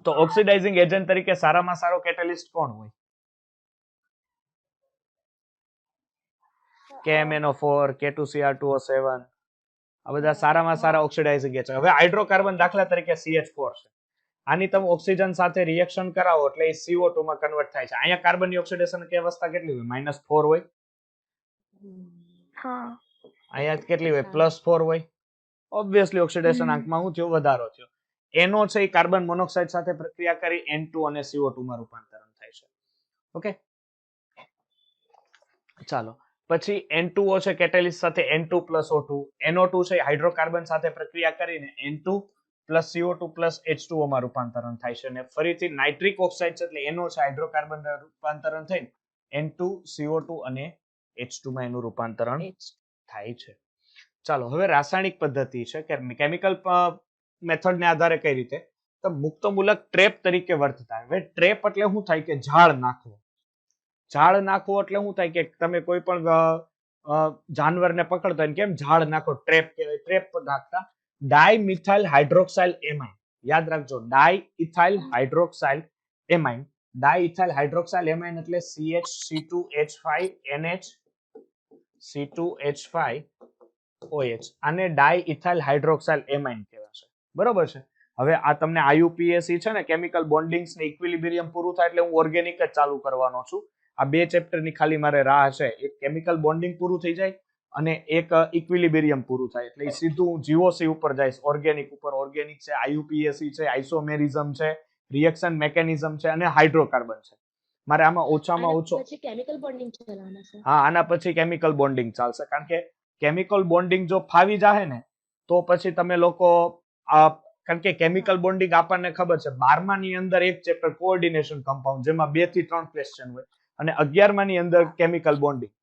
તો ઓક્સિડાઇઝિંગ એજન્ટ તરીકે સારામાં સારો કેટેલિસ્ટ કોણ હોય? KMnO4, K2Cr2O7 આ બધા સારામાં સારા ઓક્સિડાઇઝિંગ એજન્ટ. હવે હાઇડ્રોકાર્બન દાખલા તરીકે CH4 છે. આની તમે ઓક્સિજન સાથે રિએક્શન કરાવો એટલે એ CO2 માં કન્વર્ટ થાય છે. અહીંયા કાર્બનની ઓક્સિડેશન કે અવસ્થા કેટલી હોય? -4 હોય. હા, અહીંયા કેટલી હોય? +4 હોય. ઓબ્વિયસલી ઓક્સિડેશન આંકમાં શું થયું? વધારો થયો. NO છે એ કાર્બન મોનોક્સાઇડ સાથે પ્રક્રિયા કરી N2 અને CO2 માં રૂપાંતરણ થાય છે. ઓકે, ચાલો પછી N2O છે કેટેલિસ્ટ સાથે N2 + O2, NO2 છે હાઇડ્રોકાર્બન સાથે પ્રક્રિયા કરીને N2 + CO2 + H2O માં રૂપાંતરણ થાય છે અને ફરીથી નાઇટ્રિક ઓક્સાઇડ છે એટલે NO છે હાઇડ્રોકાર્બન રૂપાંતરણ થઈને N2 CO2 અને H2 માં એનું રૂપાંતરણ થાય છે. ચાલો હવે રાસાયણિક પદ્ધતિ છે કે કેમિકલ મેથડ ને આધારે કઈ રીતે તો મુક્ત મૂલક ટ્રેપ તરીકે વર્તતા. હવે ટ્રેપ એટલે શું થાય કે ઝાડ નાખવો. ઝાડ નાખવો એટલે શું થાય કે તમે કોઈ પણ જાનવરને પકડતા હોય કેમ ઝાડ નાખો, ટ્રેપ કહેવાય. ટ્રેપ નાખતા ડાયમિથાઇલ હાઇડ્રોક્સાઇલ એમાઇન, યાદ રાખજો, ડાયઇથાઇલ હાઇડ્રોક્સાઇલ એમાઇન. ડાયઇથાઇલ હાઇડ્રોક્સાઇલ એમાઇન એટલે CH2H5NH C2H5OH. આને ડાયઇથાઇલ હાઇડ્રોક્સાઇલ એમાઇન કહેવાશે. બરોબર છે. હવે આ તમને IUPAC છે ને કેમિકલ બોન્ડિંગ્સ ને ઇક્વિલિબ્રિયમ પૂરું થાય એટલે હું ઓર્ગેનિક જ ચાલુ કરવાનો છું. આ 2 ચેપ્ટર ની ખાલી મારે રાહ છે. એક કેમિકલ બોન્ડિંગ પૂરું થઈ જાય અને એક ઇક્વિલિબ્રિયમ પૂરું થાય એટલે સીધું હું GOC ઉપર જઈશ, ઓર્ગેનિક ઉપર. ઓર્ગેનિક છે, IUPAC છે, આઇસોમેરિઝમ છે, રિએક્શન મેકેનિઝમ છે અને હાઇડ્રોકાર્બન છે. મારે આમાં ઓછામાં ઓછો કેમિકલ બોન્ડિંગ ચલાવવાના છે. હા, આના પછી કેમિકલ બોન્ડિંગ ચાલશે, કારણ કે કેમિકલ બોન્ડિંગ જો ફાવી જાહે ને તો પછી તમે લોકો કારણ કે કેમિકલ બોન્ડિંગ આપણને ખબર છે 12મા ની અંદર એક ચેપ્ટર કોઓર્ડિનેશન કમ્પાઉન્ડ જેમાં 2 થી 3 ક્વેશ્ચન હોય અને 11મા ની અંદર કેમિકલ બોન્ડિંગ.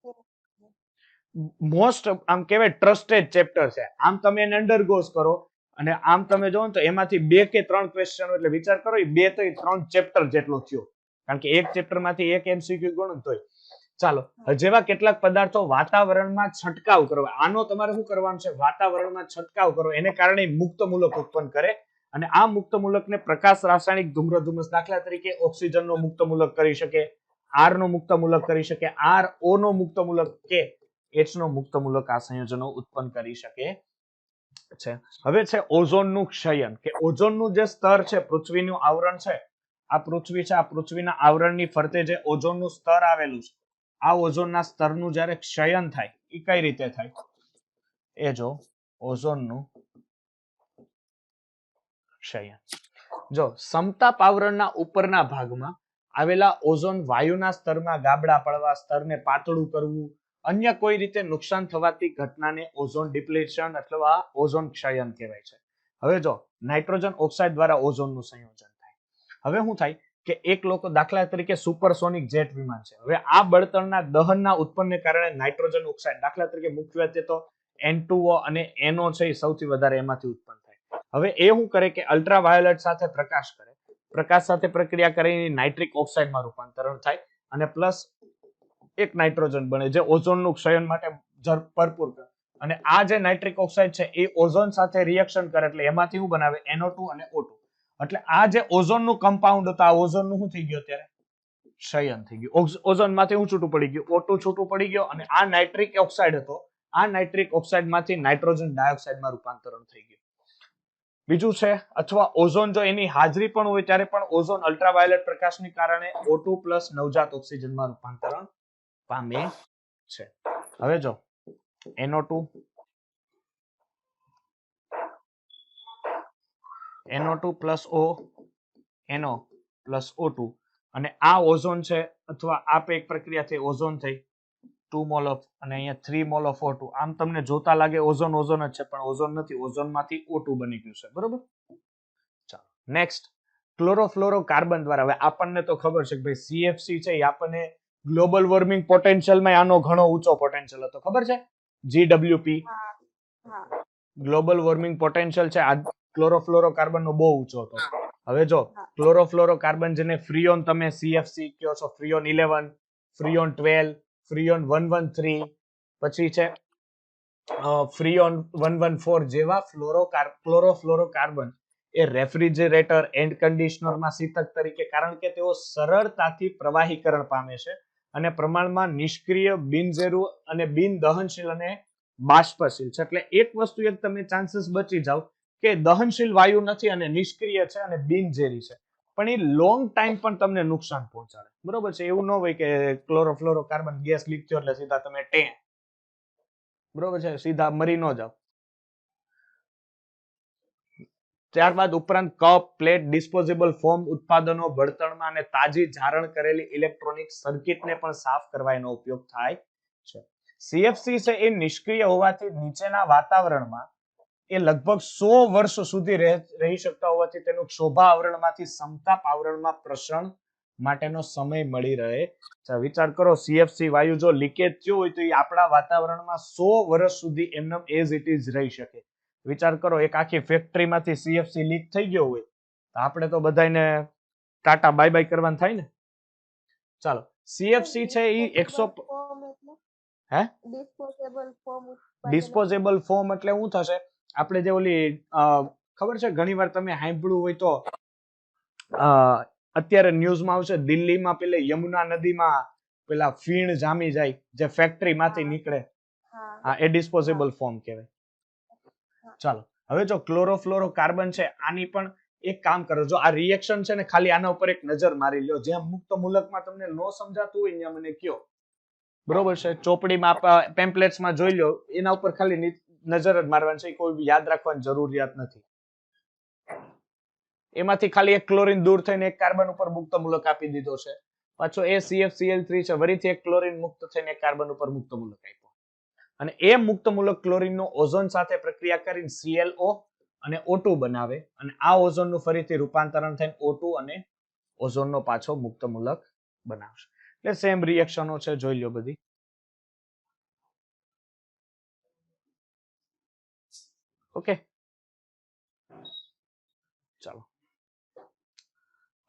મોસ્ટ આમ કહેવાય ટ્રસ્ટેડ ચેપ્ટર છે. આમ તમે એને અંડરગોઝ કરો અને આમ તમે જોવો તો એમાંથી 2 કે 3 ક્વેશ્ચન એટલે વિચાર કરો એ 2 થી 3 ચેપ્ટર જેટલો થયો, કારણ કે એક ચેપ્ટર માંથી એક MCQ ગણો તોય. ચાલો, જેવા કેટલાક પદાર્થો વાતાવરણમાં છંટકાવ કરો. આનો તમારે શું કરવાનું છે? વાતાવરણમાં છંટકાવ કરો, એને કારણે મુક્ત મૂલક ઉત્પન્ન કરે અને આ મુક્ત મૂલકને પ્રકાશ રાસાયણિક ધૂમ્રધુમ્રસ દાખલા તરીકે ઓક્સિજનનો મુક્ત મૂલક કરી શકે, R નો મુક્ત મૂલક કરી શકે, RO નો મુક્ત મૂલક કે H નો મુક્ત મૂલક આ સંયોજનો ઉત્પન્ન કરી શકે છે. હવે છે ઓઝોનનું ક્ષયન, કે ઓઝોનનું જે સ્તર છે, પૃથ્વીનું આવરણ છે, આ પૃથ્વી છે, આ પૃથ્વીના આવરણની ફરતે જે ઓઝોનનું સ્તર આવેલું છે, આ ઓઝોનના સ્તરનું જ્યારે ક્ષયન થાય એ કઈ રીતે થાય એ જો. ઓઝોનનું ક્ષયન જો સમતાપ આવરણના ઉપરના ભાગમાં આવેલા ઓઝોન વાયુના સ્તરમાં ગાબડા પડવા, સ્તરને પાતળું કરવું, અન્ય કોઈ રીતે નુકસાન થવાથી ઘટનાને ઓઝોન ડિપ્લેશન અથવા ઓઝોન ક્ષયન કહેવાય છે. હવે જો નાઇટ્રોજન ઓક્સાઇડ દ્વારા ઓઝોનનું સંયોજન થાય. હવે શું થાય કે એક લોકો દાખલા તરીકે સુપરસોનિક જેટ વિમાન છે. હવે આ બળતણના દહનના ઉત્પન્નને કારણે નાઇટ્રોજન ઓક્સાઇડ દાખલા તરીકે મુખ્યત્વે તો N2O અને NO છે એ સૌથી વધારે એમાંથી ઉત્પન્ન થાય. હવે એ શું કરે કે અલ્ટ્રાવાયોલેટ સાથે પ્રકાશ કરે, પ્રકાશ સાથે પ્રક્રિયા કરીને નાઇટ્રિક ઓક્સાઇડમાં રૂપાંતરણ થાય અને પ્લસ એક નાઇટ્રોજન બને જે ઓઝોનનું ક્ષયન માટે ભરપૂર કરે. અને આ જે નાઇટ્રિક ઓક્સાઇડ છે એ ઓઝોન સાથે રિએક્શન કરે એટલે એમાંથી શું બનાવે? NO2 અને O2. એટલે આ જે ઓઝોનનું કમ્પાઉન્ડ હતું, આ ઓઝોનનું શું થઈ ગયું અત્યારે? ક્ષયન થઈ ગયું. ઓઝોન માંથી શું છૂટું પડી ગયું? O2 છૂટું પડી ગયો અને આ નાઇટ્રિક ઓક્સાઇડ હતો. આ નાઇટ્રિક ઓક્સાઇડ માંથી નાઇટ્રોજન ડાયોક્સાઇડમાં રૂપાંતરણ થઈ ગયું. બીજું છે અથવા ઓઝોન જો એની હાજરી પણ હોય ત્યારે પણ ઓઝોન અલ્ટ્રાવાયોલેટ પ્રકાશને કારણે O2 પ્લસ નવજાત ઓક્સિજનમાં રૂપાંતરણ પામે છે. હવે જો NO2 plus O NO plus O2 અને આ ઓઝોન છે અથવા આ એક પ્રક્રિયા થઈ ઓઝોન થઈ 2 મોલ ઓફ અને અહીંયા 3 મોલ ઓફ O2. આમ તમને જોતા લાગે ઓઝોન ઓઝોન જ છે પણ ઓઝોન નથી. ઓઝોનમાંથી O2 બની ગયું છે. બરોબર. ચાલો નેક્સ્ટ ક્લોરોફ્લોરોકાર્બન દ્વારા. હવે આપણને તો ખબર છે કે ભાઈ CFC છે એ આપણને ગ્લોબલ વોર્મિંગ પોટેન્શિયલમાં આનો ઘણો ઊંચો પોટેન્શિયલ હતો. ખબર છે? GWP હા ગ્લોબલ વોર્મિંગ પોટેન્શિયલ છે આ ક્લોરોફ્લોરોકાર્બનનો બહુ ઊંચો હતો. હવે જો ક્લોરોફ્લોરોકાર્બન જેને ફ્રીઓન તમે CFC કહો છો, ફ્રીઓન 11, ફ્રીઓન 12, ફ્રીઓન 113, પછી છે ફ્રીઓન 114 જેવા ક્લોરોફ્લોરોકાર્બન એ રેફ્રિજરેટર એન્ડ કન્ડિશનરમાં શીતક તરીકે, કારણ કે તેઓ સરળતાથી પ્રવાહીકરણ પામે છે અને પ્રમાણમાં નિષ્ક્રિય, બિનઝેરુ અને બિન દહનશીલ અને બાષ્પશીલ છે. એટલે એક વસ્તુ એક તમે ચાન્સીસ બચી જાવ કે દહનશીલ વાયુ નથી અને નિષ્ક્રિય છે અને બિનઝેરી છે, પણ એ લોંગ ટાઈમ પણ તમને નુકસાન પહોંચાડે. બરોબર છે? એવું ન હોય કે ક્લોરોફ્લોરોકાર્બન ગેસ લીક થયો એટલે સીધા તમે બરોબર છે, સીધા મરી ન જાવ. ત્યારબાદ ઉપરાંત કપ, પ્લેટ, ડિસ્પોઝેબલ ફોમ ઉત્પાદનો, બળતણમાં અને તાજી જારણ કરેલી ઇલેક્ટ્રોનિક સર્કિટને પણ સાફ કરવા એનો ઉપયોગ થાય છે. CFC છે એ નિષ્ક્રિય હોવાથી નીચેના વાતાવરણમાં એ લગભગ 100 વર્ષ સુધી રહી શકતા હોવાથી તેનું ક્ષોભા આવરણમાંથી સમતાપ આવરણમાં પ્રસરણ માટેનો સમય મળી રહે. વિચાર કરો CFC વાયુ જો લીકેજ થયો હોય તો એ આપણા વાતાવરણમાં 100 વર્ષ સુધી એમને એઝ ઇટ ઇઝ રહી શકે. વિચાર કરો એક આખી ફેક્ટરીમાંથી CFC લીક થઈ ગયો હોય તો આપણે તો બધાને ટાટા બાય બાય કરવાનું થાય ને. ચાલો CFC છે એ 100 હે ડિસ્પોઝેબલ ફોર્મ એટલે શું થશે? આપણે જે ઓલી ખબર છે ઘણીવાર તમે સાંભળ્યું હોય તો અત્યારે ન્યૂઝમાં આવશે દિલ્હીમાં પેલે યમુના નદીમાં પેલા ફીણ જામી જાય જે ફેક્ટરીમાંથી નીકળે. હા એ ડિસ્પોઝેબલ ફોર્મ કહેવાય. ચાલો હવે જો ક્લોરોફ્લોરોકાર્બન છે આની પણ એક કામ કરો. જો આ રિએક્શન છે ને ખાલી આના ઉપર એક નજર મારી લ્યો. જ્યાં મુક્ત મૂલકમાં તમને ન સમજાતું હોય ત્યાં મને કયો. બરોબર છે? ચોપડીમાં પેમ્પલેટ્સમાં જોઈ લો, એના ઉપર ખાલી નજર જ મારવાની છે, કોઈ યાદ રાખવાની જરૂરિયાત નથી. એમાંથી ખાલી એક ક્લોરીન દૂર થઈને એક કાર્બન ઉપર મુક્ત મૂલક આપી દીધો છે. પાછો એ CFCl3 છે, ફરીથી એક ક્લોરીન મુક્ત થઈને એક કાર્બન ઉપર મુક્ત મૂલક આપ્યો. અને એ મુક્ત મૂલક ક્લોરીનનો ઓઝોન સાથે પ્રક્રિયા કરીને ClO અને O2 બનાવે અને આ ઓઝોનનું ફરીથી રૂપાંતરણ થઈને O2 અને ઓઝોનનો પાછો મુક્ત મૂલક બનાવશે. એટલે સેમ રિએક્શનો છે, જોઈ લો બધી. ઓકે ચાલો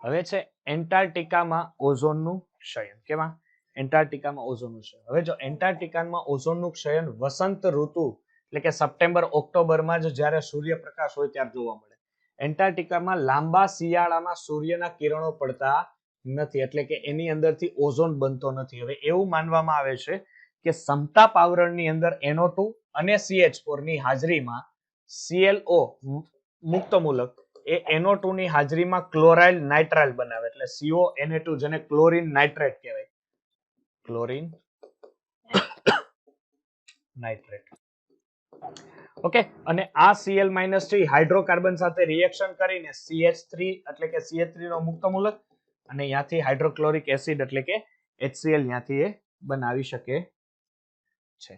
હવે છે એન્ટાર્કટિકામાં ઓઝોનનું ક્ષયન. કેમાં? એન્ટાર્કટિકામાં ઓઝોનનું ક્ષયન. હવે જો એન્ટાર્કટિકામાં ઓઝોનનું ક્ષયન વસંત ઋતુ એટલે કે સપ્ટેમ્બર ઓક્ટોબરમાં જ જ્યારે સૂર્યપ્રકાશ હોય ત્યારે જોવા મળે. એન્ટાર્કટિકામાં લાંબા શિયાળામાં સૂર્યના કિરણો પડતા નથી એટલે કે એની અંદરથી ઓઝોન બનતો નથી. હવે એવું માનવામાં આવે છે કે સમતાપ આવરણની અંદર NO2 અને CH4 ની હાજરીમાં ClO મુક્ત મૂલક એ NO2 ની હાજરીમાં ક્લોરાઇલ નાઇટ્રાઇલ બનાવે એટલે CONA2 જેને ક્લોરીન નાઇટ્રેટ કહેવાય. Chlorine nitrate. ઓકે અને આ Cl- હાઇડ્રોકાર્બન સાથે રિએક્શન કરીને CH3 એટલે કે CH3 નો મુક્ત મૂલક અને ત્યાંથી હાઇડ્રોક્લોરિક એસિડ એટલે કે HCl ત્યાંથી એ બનાવી શકે છે.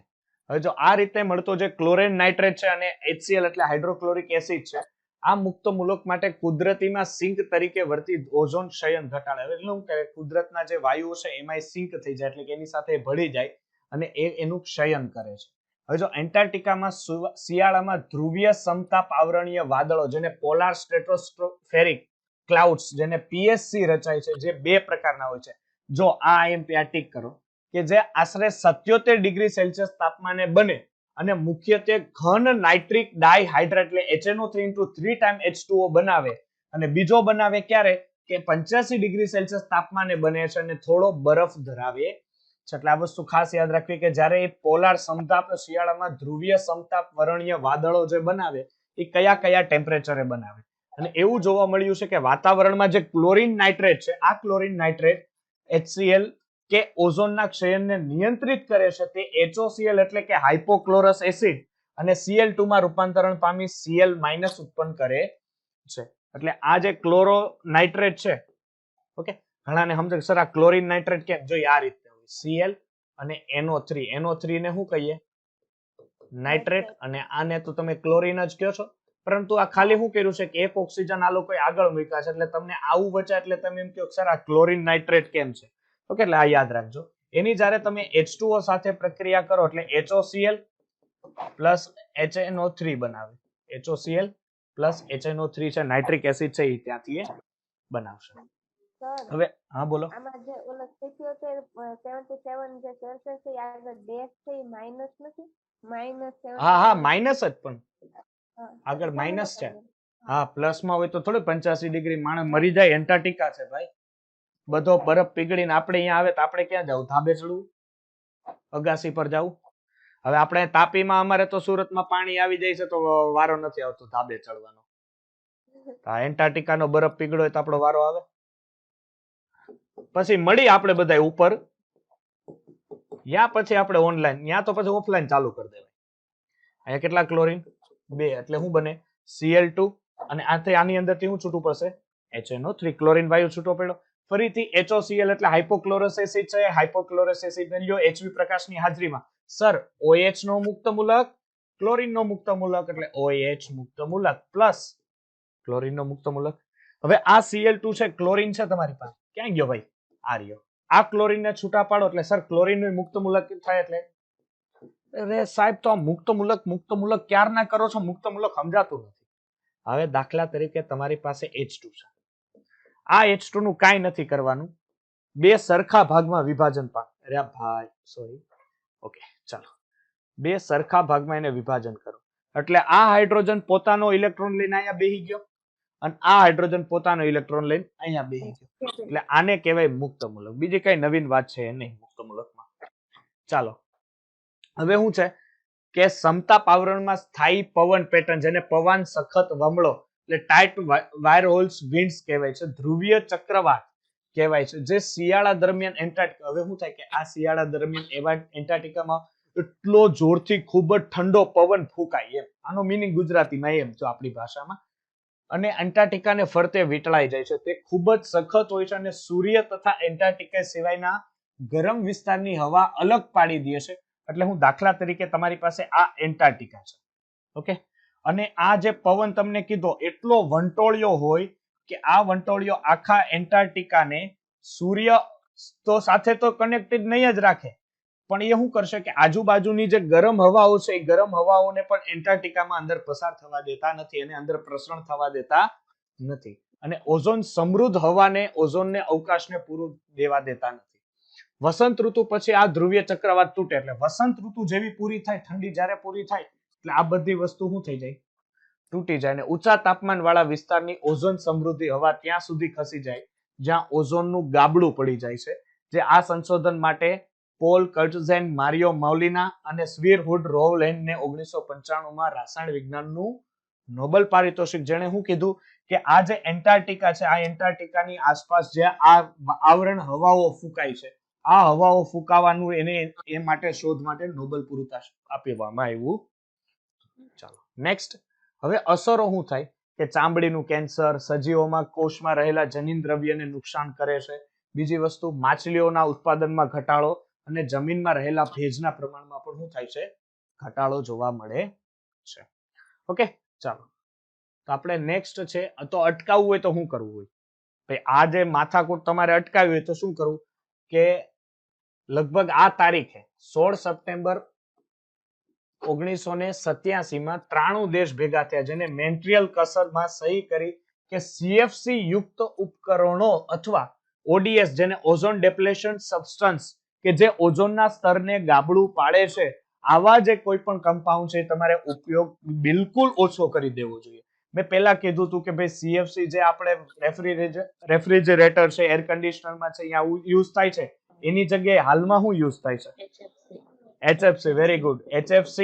હવે જો આ રીતે મળતો જે ક્લોરીન નાઇટ્રેટ છે અને HCl એટલે હાઇડ્રોક્લોરિક એસિડ છે, આ મુક્ત મૂલક માટે કુદરતીમાં સિંક તરીકે વર્તી ઓઝોન ક્ષયન ઘટાડે. એટલે શું કે કુદરતના જે વાયુઓ છે એમાં સિંક થઈ જાય એટલે કે એની સાથે ભળી જાય અને એ એનું ક્ષયન કરે છે. હવે જો એન્ટાર્કટિકામાં શિયાળામાં ધ્રુવીય સમતાપ આવરણીય વાદળો જેને પોલાર સ્ટ્રેટોસ્ફેરિક ક્લાઉડ્સ જેને PSC રચાય છે, જે બે પ્રકારના હોય છે. જો આ IMP આ ટીક કરો કે જે આશરે 77 ડિગ્રી સેલ્સિયસ તાપમાને બને અને મુખ્યત્વે ઘન નાઇટ્રિક ડાયહાઇડ્રેટ એટલે HNO3 3 ટાઈમ H2O બનાવે અને બીજો બનાવે ક્યારે કે 85°C તાપમાને બને છે અને થોડો બરફ ધરાવે છે. એટલે આ વસ્તુ ખાસ યાદ રાખવી કે જ્યારે એ પોલાર સમતાપ શિયાળામાં ધ્રુવીય સમતાપ વર્ણીય વાદળો જે બનાવે એ કયા કયા ટેમ્પરેચરે બનાવે. અને એવું જોવા મળ્યું છે કે વાતાવરણમાં જે ક્લોરીન નાઇટ્રેટ છે, આ ક્લોરીન નાઇટ્રેટ HCl કે ઓઝોનના ક્ષયનને નિયંત્રિત કરે છે. તે HOCl એટલે કે હાઇપોક્લોરસ એસિડ અને Cl2 માં રૂપાંતરણ પામી Cl- ઉત્પન્ન કરે છે. એટલે આ જે ક્લોરો નાઇટ્રેટ છે, ઓકે, ઘણાને સમજે સર આ ક્લોરીન નાઇટ્રેટ કેમ, જો આ રીતે હોય Cl અને NO3 ને શું કહીએ? નાઇટ્રેટ. અને આને તો તમે ક્લોરીન જ કહો છો, પરંતુ આ ખાલી શું કર્યું છે કે એક ઓક્સિજન આ લોકોએ આગળ મૂક્યા છે. એટલે તમને આવું વચે એટલે તમે એમ કહો સર આ ક્લોરીન નાઇટ્રેટ કેમ છે? ઓકે, એટલે આ યાદ રાખજો. એની જ્યારે તમે H2O સાથે પ્રક્રિયા કરો એટલે HOCl પ્લસ HNO3 બનાવે. HOCl પ્લસ HNO3 છે, નાઇટ્રિક એસિડ છે, એ ત્યાંથી એ બનાવશે. સર હવે હા બોલો. આમાં જે ઓલો 77 જે સેલ્સિયસ છે એ આગળ ડેશ છે એ માઇનસ નથી? માઇનસ હા માઇનસ જ, પણ આગળ માઇનસ છે. હા, પ્લસ માં હોય તો થોડું 85° માણસ મરી જાય. એન્ટાર્કટિકા છે ભાઈ, બધો બરફ પીગળીને આપણે અહીંયા આવે તો આપણે ક્યાં જવું? ધાબે ચડવું? અગાસી પર જવું? હવે આપણે તાપીમાં અમારે તો સુરતમાં પાણી આવી જાય છે તો વારો નથી આવતો ધાબે ચડવાનો. આ એન્ટાર્કટિકાનો બરફ પીગળ્યો હોય તો આપણો વારો આવે? પછી મળી આપણે બધા ઉપર, યા પછી આપણે ઓનલાઈન, યા તો પછી ઓફલાઈન ચાલુ કરી દેવાય. અહીંયા કેટલા ક્લોરીન? 2, એટલે શું બને? Cl2 અને આની અંદરથી શું છૂટું પડશે? HNO3, ક્લોરીન વાયુ છૂટો પડ્યો. ફરીથી HOCl એટલે હાઇપોક્લોરસ એસિડ છે. હાઇપોક્લોરસ એસિડ લ્યો HV પ્રકાશની હાજરીમાં. સર OH નો મુક્ત મૂલક, ક્લોરીન નો મુક્ત મૂલક એટલે OH મુક્ત મૂલક પ્લસ ક્લોરીન નો મુક્ત મૂલક. હવે આ Cl2 છે, ક્લોરીન છે તમારી પાસે, ક્યાં ગયો ભાઈ? આ રહ્યો. આ ક્લોરીન ને છૂટા પાડો એટલે સર ક્લોરીન નું મુક્ત મૂલક થાય. એટલે અરે સાહેબ, તો આ મુક્ત મૂલક ક્યારના કરો છો? મુક્ત મૂલક સમજાતું નથી. હવે દાખલા તરીકે તમારી પાસે H2 છે. આ H2 નું કાંઈ નથી કરવાનું, બે સરખા ભાગમાં વિભાજન પામે. અરે ભાઈ સોરી, ઓકે ચાલો, બે સરખા ભાગમાં એને વિભાજન કરો એટલે આ હાઇડ્રોજન પોતાનો ઇલેક્ટ્રોન લઈને અહીંયા બેસી ગયો અને આ હાઇડ્રોજન પોતાનો ઇલેક્ટ્રોન લઈને અહીંયા બેસી ગયો. એટલે આને કહેવાય મુક્ત મૂલક. બીજી કઈ નવીન વાત છે નહીં મુક્ત મૂલકમાં. ચાલો, હવે શું છે કે સમતાપ આવરણમાં સ્થાયી પવન પેટર્ન, જેને પવન સખત વમળો એટલે ટાઇટ વાયર હોલ્સ વિન્ડ્સ કહેવાય છે, ધ્રુવીય ચક્રવાત કહેવાય છે, જે શિયાળા દરમિયાન એન્ટાર્કટિકા, હવે શું થાય કે આ શિયાળા દરમિયાન એવા એન્ટાર્કટિકામાં એટલો જોરથી ખૂબ જ ઠંડો પવન ફૂંકાય, એમ આનો મીનિંગ ગુજરાતીમાં એમ જો આપણી ભાષામાં. અને એન્ટાર્કટિકાને ફરતે વીંટળાઈ જાય છે. તે ખૂબ જ સખત હોય છે અને સૂર્ય તથા એન્ટાર્કટિકા સિવાયના ગરમ વિસ્તારની હવા અલગ પાડી દે છે. એટલે હું દાખલા તરીકે તમારી પાસે આ એન્ટાર્કટિકા છે, ઓકે, અને આ જે પવન તમને કીધો એટલો વંટોળિયો હોય કે આ વંટોળિયો આખા એન્ટાર્કટિકાને સૂર્ય તો સાથે તો કનેક્ટેડ નહીં જ રાખે, પણ એ શું કરશે કે આજુબાજુની જે ગરમ હવાઓ છે એ ગરમ હવાઓને પણ એન્ટાર્કટિકામાં અંદર પસાર થવા દેતા નથી, એને અંદર પ્રસરણ થવા દેતા નથી. અને ઓઝોન સમૃદ્ધ હવાને, ઓઝોનને, અવકાશને પૂરું દેવા દેતા નથી. વસંત ઋતુ પછી આ ધ્રુવીય ચક્રવાત તૂટે એટલે વસંત ઋતુ જેવી પૂરી થાય, ઠંડી જ્યારે પૂરી થાય એટલે આ બધી વસ્તુ શું થઈ જાય? તૂટી જાય. અને ઊંચા તાપમાન વાળા વિસ્તારની ઓઝોન સમૃદ્ધિ હવા ત્યાં સુધી ખસી જાય જ્યાં ઓઝોનનું ગાબડું પડી જાય છે. જે આ સંશોધન માટે પોલ કર્ટઝેન, મારિયો મોલિના અને સ્વીરહુડ રોવલેન્ડને 1995 માં રસાયણ વિજ્ઞાનનું નોબેલ પારિતોષિક, જેણે શું કીધું કે આ જે એન્ટાર્કટિકા છે, આ એન્ટાર્કટિકાની આસપાસ જે આ આવરણ હવાઓ ફૂંકાય છે, આ હવાઓ ફૂંકાવાનું એને એ માટે શોધ માટે નોબેલ પુરસ્કાર આપવામાં આવ્યું. ચાલો નેક્સ્ટ. હવે અસરો શું થાય કે ચામડીનું કેન્સર, સજીવોમાં કોષમાં રહેલા જનીન દ્રવ્યને નુકસાન કરે છે. બીજી વસ્તુ, માછલીઓના ઉત્પાદનમાં ઘટાડો અને જમીનમાં રહેલા ભેજના પ્રમાણમાં પણ શું થાય છે? ઘટાડો જોવા મળે છે. ઓકે ચાલો, તો આપણે નેક્સ્ટ છે, તો અટકાવવું હોય તો શું કરવું હોય? ભાઈ આ જે માથાકૂટ તમારે અટકાવવી હોય તો શું કરવું કે લગભગ આ તારીખે 16 સપ્ટેમ્બર 1987 માં 93 દેશ ભેગા થયા, જેને મોન્ટ્રીયલ કસરમાં સહી કરી કે CFC યુક્ત ઉપકરણો અથવા ODS, જેને ઓઝોન ડેપ્લેશન સબસ્ટન્સ, કે જે ઓઝોનના સ્તરને ગાબડું પાડે છે, આવા જે કોઈ પણ કમ્પાઉન્ડ છે તમારે ઉપયોગ બિલકુલ ઓછો કરી દેવો જોઈએ. મેં પહેલા કીધું હતું કે ભાઈ સીએફસી જે આપણે રેફ્રિજરેટર છે, એર કન્ડિશનરમાં છે, અહીંયા યુઝ થાય છે, એની જગ્યાએ હાલમાં શું યુઝ થાય છે? HFC. HFC. Very good. HFC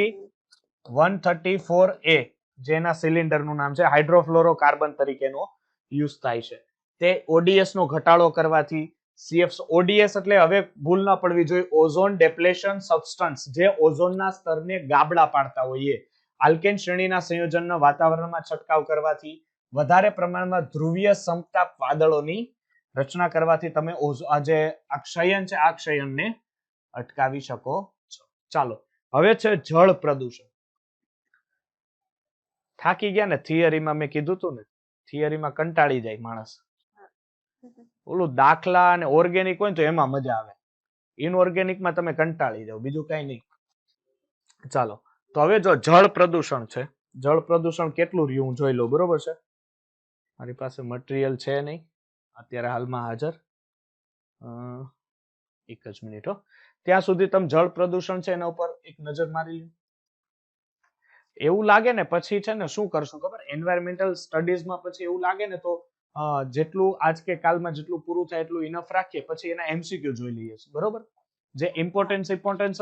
134A જેના સિલિન્ડરનું નામ છે, હાઇડ્રોફ્લોરોકાર્બન તરીકેનો યુઝ થાય છે. તે ODS નો ઘટાડો કરવાથી ODS એટલે હવે ભૂલ ના પડવી જોઈએ, ઓઝોન ડેપ્લેશન સબસ્ટન્સ, જે ઓઝોનના સ્તરને ગાબડા પાડતા હોય એ આલ્કેન શ્રેણીના સંયોજનનો વાતાવરણમાં છંટકાવ કરવાથી વધારે પ્રમાણમાં ધ્રુવીય સમતાપ વાદળોની રચના કરવાથી તમે આ જે આ ક્ષયન છે આ ક્ષયનને અટકાવી શકો છો. ચાલો હવે છે જળ પ્રદૂષણ. થાકી ગયા ને? થિયરીમાં મેં કીધું હતું ને, થિયરીમાં કંટાળી જાય માણસ. ઓલું દાખલા અને ઓર્ગેનિક હોય ને તો એમાં મજા આવે, ઇનઓર્ગેનિકમાં તમે કંટાળી જાઓ, બીજું કઈ નહીં. ચાલો તો હવે જો જળ પ્રદૂષણ છે, જળ પ્રદૂષણ કેટલું રહ્યું જોઈ લો. બરોબર છે, મારી પાસે મટીરિયલ છે નહીં અત્યારે હાલમાં હાજર. એક જ મિનિટ હો, ત્યાં સુધી તમે જળ પ્રદૂષણ છે એના ઉપર એક નજર મારી લો. એવું લાગે ને પછી છે ને શું કરશું ખબર, એન્વાયરમેન્ટલ સ્ટડીઝમાં પછી એવું લાગે ને તો જેટલું આજ કે કાલમાં જેટલું પૂરું થાય એટલું ઇનફ રાખીએ, પછી એના MCQ જોઈ લઈએ. બરોબર, જે ઇમ્પોર્ટન્સ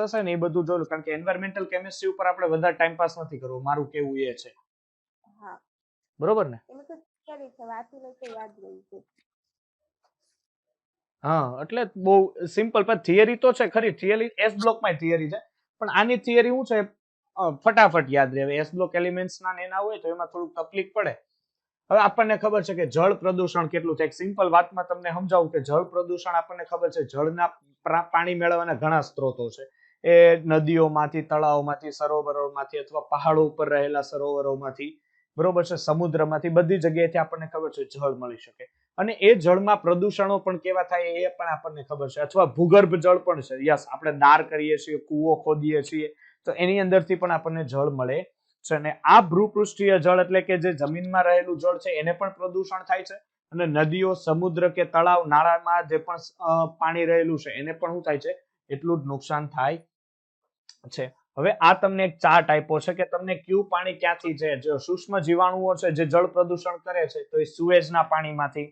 હશે ને એ બધું જોયું, કારણ કે એન્વાયરમેન્ટલ કેમિસ્ટ્રી ઉપર આપણે વધારે ટાઈમ પાસ નથી કરવો, મારું કેવું એ છે. હા, બરોબર ને? એમાં તો થિયરી છે, વાંચી લે તો યાદ રહી છે. હા, એટલે બહુ સિમ્પલ, પણ થિયરી તો છે ખરી, થિયરી એસ બ્લોકમાં થિયરી છે, પણ આની થિયરી શું છે ફટાફટ યાદ રહે. એસ બ્લોક એલિમેન્ટ્સ ના એના હોય તો એમાં થોડુંક તકલીફ પડે. હવે આપણને ખબર છે કે જળ પ્રદૂષણ કેટલું છે. એક સિમ્પલ વાતમાં તમને સમજાવું કે જળ પ્રદૂષણ આપણને ખબર છે, જળના પાણી મેળવવાના ઘણા સ્ત્રોતો છે. એ નદીઓમાંથી, તળાવોમાંથી, સરોવરોમાંથી અથવા પહાડો ઉપર રહેલા સરોવરોમાંથી, બરોબર છે, સમુદ્રમાંથી, બધી જગ્યાએથી આપણને ખબર છે જળ મળી શકે. અને એ જળમાં પ્રદૂષણો પણ કેવા થાય એ પણ આપણને ખબર છે. અથવા ભૂગર્ભ જળ પણ છે. યસ, આપણે દાર કરીએ છીએ, કૂવો ખોદીએ છીએ, તો એની અંદરથી પણ આપણને જળ મળે છે. અને આ ભૂપૃષ્ઠીય જળ એટલે કે જે જમીનમાં રહેલું જળ છે એને પણ પ્રદૂષણ થાય છે. અને નદીઓ, સમુદ્ર કે તળાવ, નાળામાં જે પણ પાણી રહેલું છે એને પણ શું થાય છે, એટલું જ નુકસાન થાય છે. હવે આ તમને એક ચાર્ટ આપ્યો છે કે તમને કયું પાણી ક્યાંથી છે. જે સૂક્ષ્મ જીવાણુઓ છે જે જળ પ્રદૂષણ કરે છે, તો એ સુએઝના પાણીમાંથી,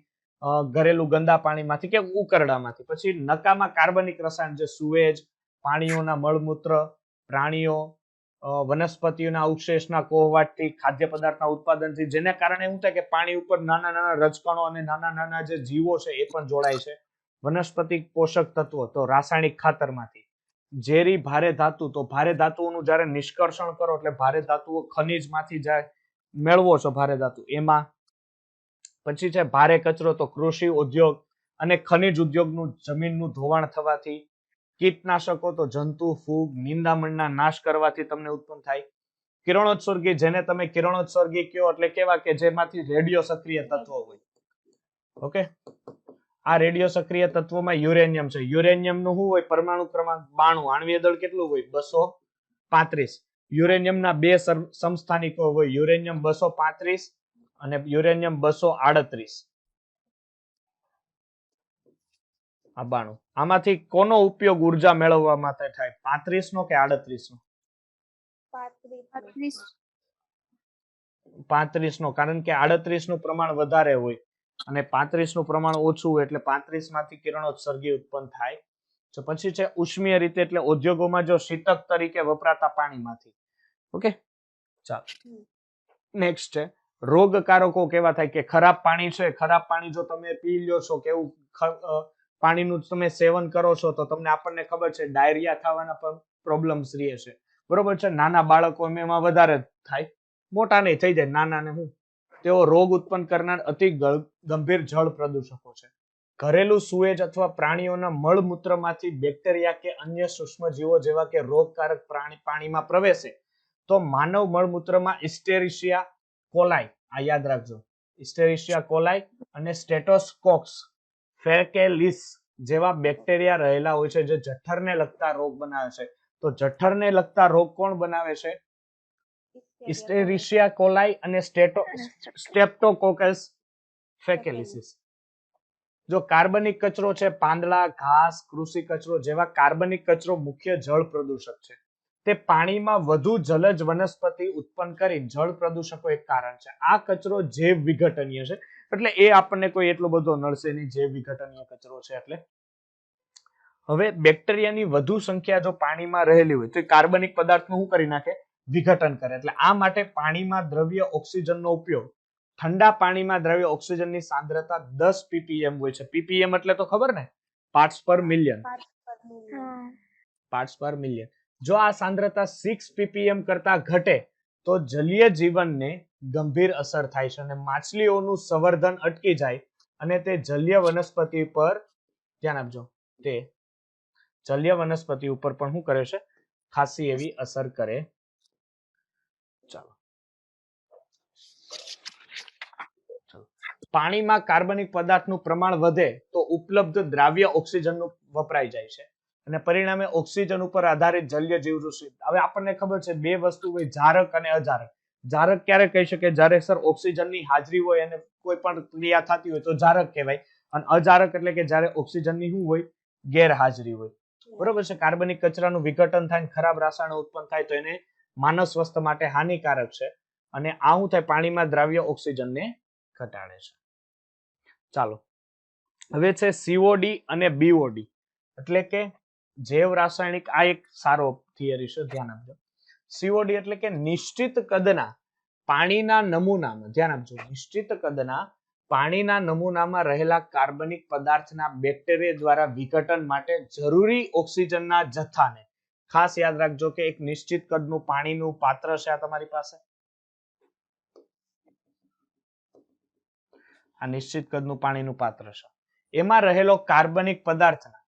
ઘરેલું ગંદા પાણીમાંથી કે ઉકરડામાંથી. પછી નકામા કાર્બનિક રસાયણ, જે સુએજ, પાણીઓના મળમૂત્ર, પ્રાણીઓ, વનસ્પતિઓના અવશેષના કોહવાટથી, ખાદ્ય પદાર્થના ઉત્પાદનથી, જેને કારણે શું થાય કે પાણી ઉપર નાના નાના રજકણો અને નાના નાના જે જીવો છે એ પણ જોડાય છે. વનસ્પતિ પોષક તત્વો, તો રાસાયણિક ખાતરમાંથી. ઝેરી ભારે ધાતુ, તો ભારે ધાતુઓનું જ્યારે નિષ્કર્ષણ કરો એટલે ભારે ધાતુઓ ખનિજમાંથી જાય, મેળવો છો ભારે ધાતુ એમાં. પછી છે ભારે કચરો, તો કૃષિ ઉદ્યોગ અને ખનિજ ઉદ્યોગનું જમીનનું ધોવાણ થવાથી. કીટનાશકો, તો જંતુ, ફૂગ, નિંદામણના નાશ કરવાથી તમને ઉત્પન્ન થાય. કિરણોત્સર્ગી, જેને તમે કિરણોત્સર્ગી કયો એટલે કેવા કે જેમાંથી રેડિયો સક્રિય તત્વો હોય. ઓકે, આ રેડિયો સક્રિય તત્વોમાં યુરેનિયમ છે. યુરેનિયમનું શું હોય? પરમાણુ ક્રમાંક 92, આણ્વીય દળ કેટલું હોય? 235. યુરેનિયમના બે સમસ્થાનિકો હોય, યુરેનિયમ 235 અને યુરેનિયમ 238. આ 92. આમાંથી કોનો ઉપયોગ ઉર્જા મેળવવા માટે થાય? 35 નો કે 38 નો? 35 નો, કારણ કે 38 નું પ્રમાણ વધારે હોય અને 35 નું પ્રમાણ ઓછું હોય, એટલે 35 માંથી કિરણોત્સર્ગી ઉત્પન્ન થાય. તો પછી છે ઉષ્મીય રીતે, એટલે ઉદ્યોગોમાં જો શીતક તરીકે વપરાતા પાણીમાંથી. ઓકે, ચાલો નેક્સ્ટ છે રોગકારકો. કેવા થાય કે ખરાબ પાણી છે, ખરાબ પાણી જો તમે પી લ્યો છો, કેવું પાણીનું તમે સેવન કરો છો તો તમને, આપણને ખબર છે, ડાયરિયા થવાના પણ પ્રોબ્લેમ્સ રહે છે. બરોબર છે, નાના બાળકો એમાં વધારે થાય, મોટા નહીં થઈ જાય, નાના ને હું, તેઓ રોગ ઉત્પન્ન કરનાર અતિ ગંભીર જળ પ્રદૂષકો છે. ઘરેલું સુએજ અથવા પ્રાણીઓના મળમૂત્રમાંથી બેક્ટેરિયા કે અન્ય સૂક્ષ્મ જીવો જેવા કે રોગકારક પાણીમાં પ્રવેશે તો માનવ મળમૂત્રમાં ઇસ્ટેરિશિયા કોલાઈ, આ યાદ રાખજો, ઇસ્ટેરિશિયા કોલાઈ અને સ્ટેટોસ્કોક્સ ફેકેલિસ જેવા બેક્ટેરિયા રહેલા હોય છે, જે જઠરને લગતા રોગ બનાવે છે. તો જઠરને લગતા રોગ કોણ બનાવે છે? ઇસ્ટેરિશિયા કોલાઈ અને સ્ટ્રેપ્ટોકોકસ ફેકેલિસિસ. જો કાર્બનિક કચરો છે, પાંદડા, ઘાસ, કૃષિ કચરો જેવા કાર્બનિક કચરો મુખ્ય જળ પ્રદૂષક છે. તે પાણીમાં વધુ જલજ વનસ્પતિ ઉત્પન્ન કરી જળ પ્રદૂષકો એક કારણ છે. આ કચરો જૈવ વિઘટનીય છે, એટલે એ આપણને કોઈ એટલો બધો નડશે નહીં. જૈવ વિઘટનીય કચરો છે એટલે. હવે બેક્ટેરિયાની વધુ સંખ્યા જો પાણીમાં રહેલી હોય તો એ કાર્બનિક પદાર્થનું શું કરી નાખે? વિઘટન કરે. એટલે આ માટે પાણીમાં દ્રવ્ય ઓક્સિજનનો ઉપયોગ, ઠંડા પાણીમાં દ્રવ્ય ઓક્સિજનની સાંદ્રતા 10 ppm હોય છે. ppm એટલે તો ખબર ને, પાર્ટ્સ પર મિલિયન. પાર્ટ્સ પર મિલિયન. જો આ સાંદ્રતા 6 ppm કરતા ઘટે તો જલીય જીવનને ગંભીર અસર થાય છે અને માછલીઓનું સંવર્ધન અટકી જાય અને તે જલીય વનસ્પતિ પર ધ્યાન આપજો, તે જલીય વનસ્પતિ ઉપર પણ શું કરે છે? ખાસી એવી અસર કરે. ચાલો, પાણીમાં કાર્બનિક પદાર્થનું પ્રમાણ વધે તો ઉપલબ્ધ દ્રાવ્ય ઓક્સિજનનું વપરાઈ જાય છે અને પરિણામે ઓક્સિજન ઉપર આધારિત જલીય જીવસૃષ્ટિ. હવે આપણને ખબર છે બે વસ્તુ હોય, જારક અને અજારક. જારક ક્યારે કહી શકે? જ્યારે સર ઓક્સિજનની હાજરી હોય અને કોઈ પણ ક્રિયા થતી હોય તો જારક કહેવાય. અને અજારક એટલે કે જ્યારે ઓક્સિજનની શું હોય? ગેરહાજરી હોય. બરોબર છે. કાર્બનિક કચરાનું વિઘટન થાય, ખરાબ રસાયણો ઉત્પન્ન થાય તો એને માનવ સ્વાસ્થ્ય માટે હાનિકારક છે અને આ શું થાય? પાણીમાં દ્રાવ્ય ઓક્સિજનને ઘટાડે છે. ચાલો, હવે છે COD અને BOD એટલે કે જૈવ રાસાયણિક. આ એક સારો થિયરી છે, ધ્યાન આપજો. COD એટલે કે નિશ્ચિત કદના પાણીના નમૂનામાં, ધ્યાન આપજો, નિશ્ચિત કદના પાણીના નમૂનામાં રહેલા કાર્બનિક પદાર્થના બેક્ટેરિયા દ્વારા વિઘટન માટે જરૂરી ઓક્સિજનના જથ્થાને, ખાસ યાદ રાખજો કે એક નિશ્ચિત કદનું પાણીનું પાત્ર છે આ તમારી પાસે. આ નિશ્ચિત કદનું પાણીનું પાત્ર છે. એમાં રહેલો કાર્બનિક પદાર્થના,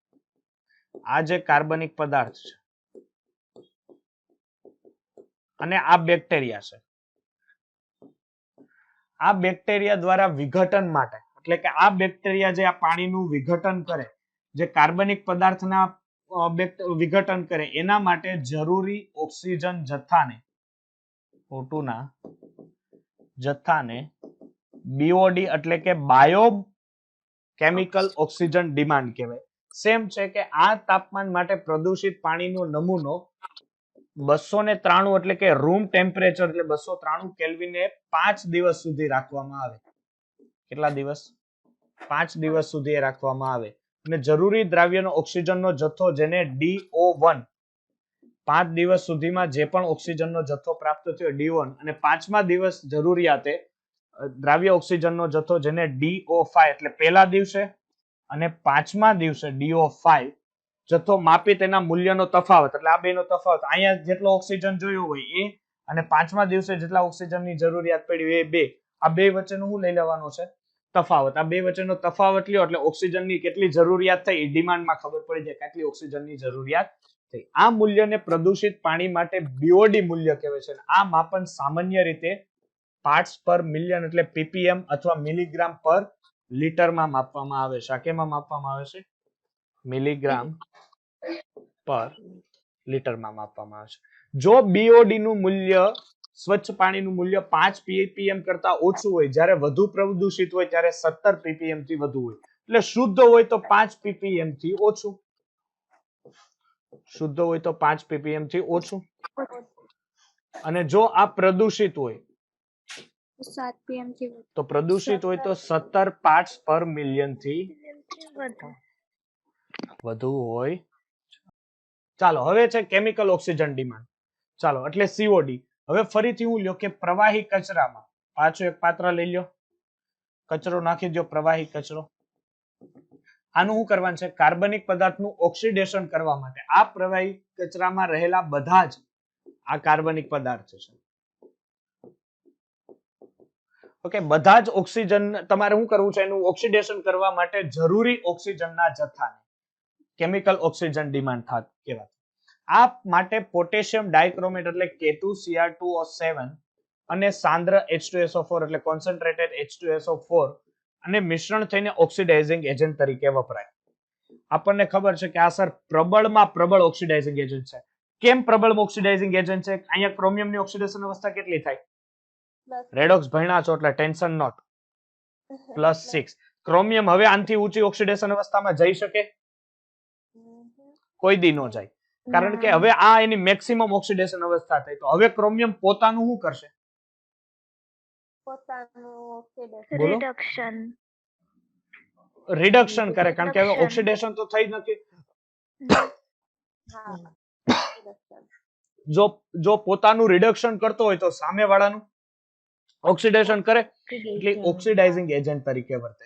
આ જે કાર્બનિક પદાર્થ છે અને આ બેક્ટેરિયા છે, આ બેક્ટેરિયા દ્વારા વિઘટન માટે, એટલે કે આ બેક્ટેરિયા જે આ પાણીનું વિઘટન કરે, જે કાર્બનિક પદાર્થના વિઘટન કરે, એના માટે જરૂરી ઓક્સિજન જથ્થાને, O2 ના જથ્થાને BOD એટલે કે બાયો કેમિકલ ઓક્સિજન ડિમાન્ડ કહેવાય. સેમ છે કે આ તાપમાન માટે પ્રદૂષિત પાણીનો નમૂનો 293 એટલે કે રૂમ ટેમ્પરેચર એટલે 293 કેલ્વિને 5 દિવસ સુધી રાખવામાં આવે. કેટલા દિવસ? 5 દિવસ સુધી રાખવામાં આવે. અને જરૂરી દ્રાવ્યનો ઓક્સિજનનો જથ્થો જેને DO1, 5 દિવસ સુધીમાં જે પણ ઓક્સિજનનો જથ્થો પ્રાપ્ત થયો DO1 અને 5મા દિવસ જરૂરિયાતે દ્રાવ્ય ઓક્સિજનનો જથ્થો જેને DO5 એટલે પહેલા દિવસે અને 5મા દિવસે DO5 જથ્થો માપી તેના મૂલ્યનો તફાવત, એટલે આ બેનો તફાવત, અહીંયા જેટલો ઓક્સિજન જોયો હોય એ અને 5મા દિવસે જેટલા ઓક્સિજનની જરૂરિયાત પડી હોય એ બે, આ બે વચ્ચેનું શું લઈ લેવાનું છે? તફાવત. આ બે વચ્ચેનો તફાવત લ્યો એટલે ઓક્સિજનની કેટલી જરૂરિયાત થઈ એ ડિમાન્ડમાં ખબર પડી જાય, કેટલી ઓક્સિજનની જરૂરિયાત થઈ. આ મૂલ્યને પ્રદૂષિત પાણી માટે BOD મૂલ્ય કહેવાય છે. આ માપન સામાન્ય રીતે પાર્ટ્સ પર મિલિયન એટલે ppm અથવા મિલીગ્રામ પર લીટરમાં માપવામાં આવે છે. આ કેમાં માપવામાં આવે છે? મિલીગ્રામ પર લીટરમાં માપવામાં આવે છે. જો BOD નું મૂલ્ય, સ્વચ્છ પાણીનું મૂલ્ય 5 ppm કરતા ઓછું હોય, જ્યારે વધુ પ્રદૂષિત હોય ત્યારે 17 ppm થી વધુ હોય. એટલે શુદ્ધ હોય તો 5 ppm થી ઓછું, શુદ્ધ હોય તો 5 ppm થી ઓછું, અને જો આ પ્રદૂષિત હોય 7 pm થી તો પ્રદૂષિત હોય તો 17 પાર્ટ્સ પર મિલિયન થી વધુ હોય. ચાલો, હવે છે કેમિકલ ઓક્સિજન ડિમાન્ડ. ચાલો, એટલે COD. હવે ફરીથી હું લ્યો કે પ્રવાહી કચરામાં, પાછો એક પાત્ર લઈ લ્યો, કચરો નાખી દો, પ્રવાહી કચરો. આનું શું કરવાનું છે? કાર્બનિક પદાર્થનું ઓક્સિડેશન કરવા માટે આ પ્રવાહી કચરામાં રહેલા બધા જ આ કાર્બનિક પદાર્થ છે, ઓકે, બધા જ ઓક્સિજન તમારે શું કરવું છે? એનું ઓક્સિડેશન કરવા માટે જરૂરી ઓક્સિજનના જથ્થાને કેમિકલ ઓક્સિજન ડિમાન્ડ કહેવાય. આ માટે પોટેશિયમ ડાયક્રોમેટ એટલે K2Cr2O7 અને સાંદ્ર H2SO4 એટલે કોન્સન્ટ્રેટેડ H2SO4 અને મિશ્રણ થઈને ઓક્સિડાઇઝિંગ એજન્ટ તરીકે વપરાય. આપણને ખબર છે કે આ સર પ્રબળમાં પ્રબળ ઓક્સિડાઇઝિંગ એજન્ટ છે. કેમ પ્રબળ ઓક્સિડાઇઝિંગ એજન્ટ છે? અહીંયા ક્રોમિયમની ઓક્સિડેશન અવસ્થા કેટલી થાય? રેડોક્સ ભણ્યા છો એટલે ટેન્શન નોટ, +6. ક્રોમિયમ હવે આનથી ઊંચી ઓક્સિડેશન અવસ્થામાં જઈ શકે? કોઈ દી નો જાય. કારણ કે હવે આ એની મેક્સિમમ ઓક્સિડેશન અવસ્થા થઈ. તો હવે ક્રોમિયમ પોતાનું શું કરશે? પોતાનું ઓક્સિડેશન બોલો. રિડક્શન કરે, કારણ કે હવે ઓક્સિડેશન તો થઈ જ નથી. હા oxidation. જો પોતાનું રિડક્શન કરતો હોય તો સામેવાળાનું ઓક્સિડેશન કરે, એટલે ઓક્સિડાઇઝિંગ એજન્ટ તરીકે વર્તે.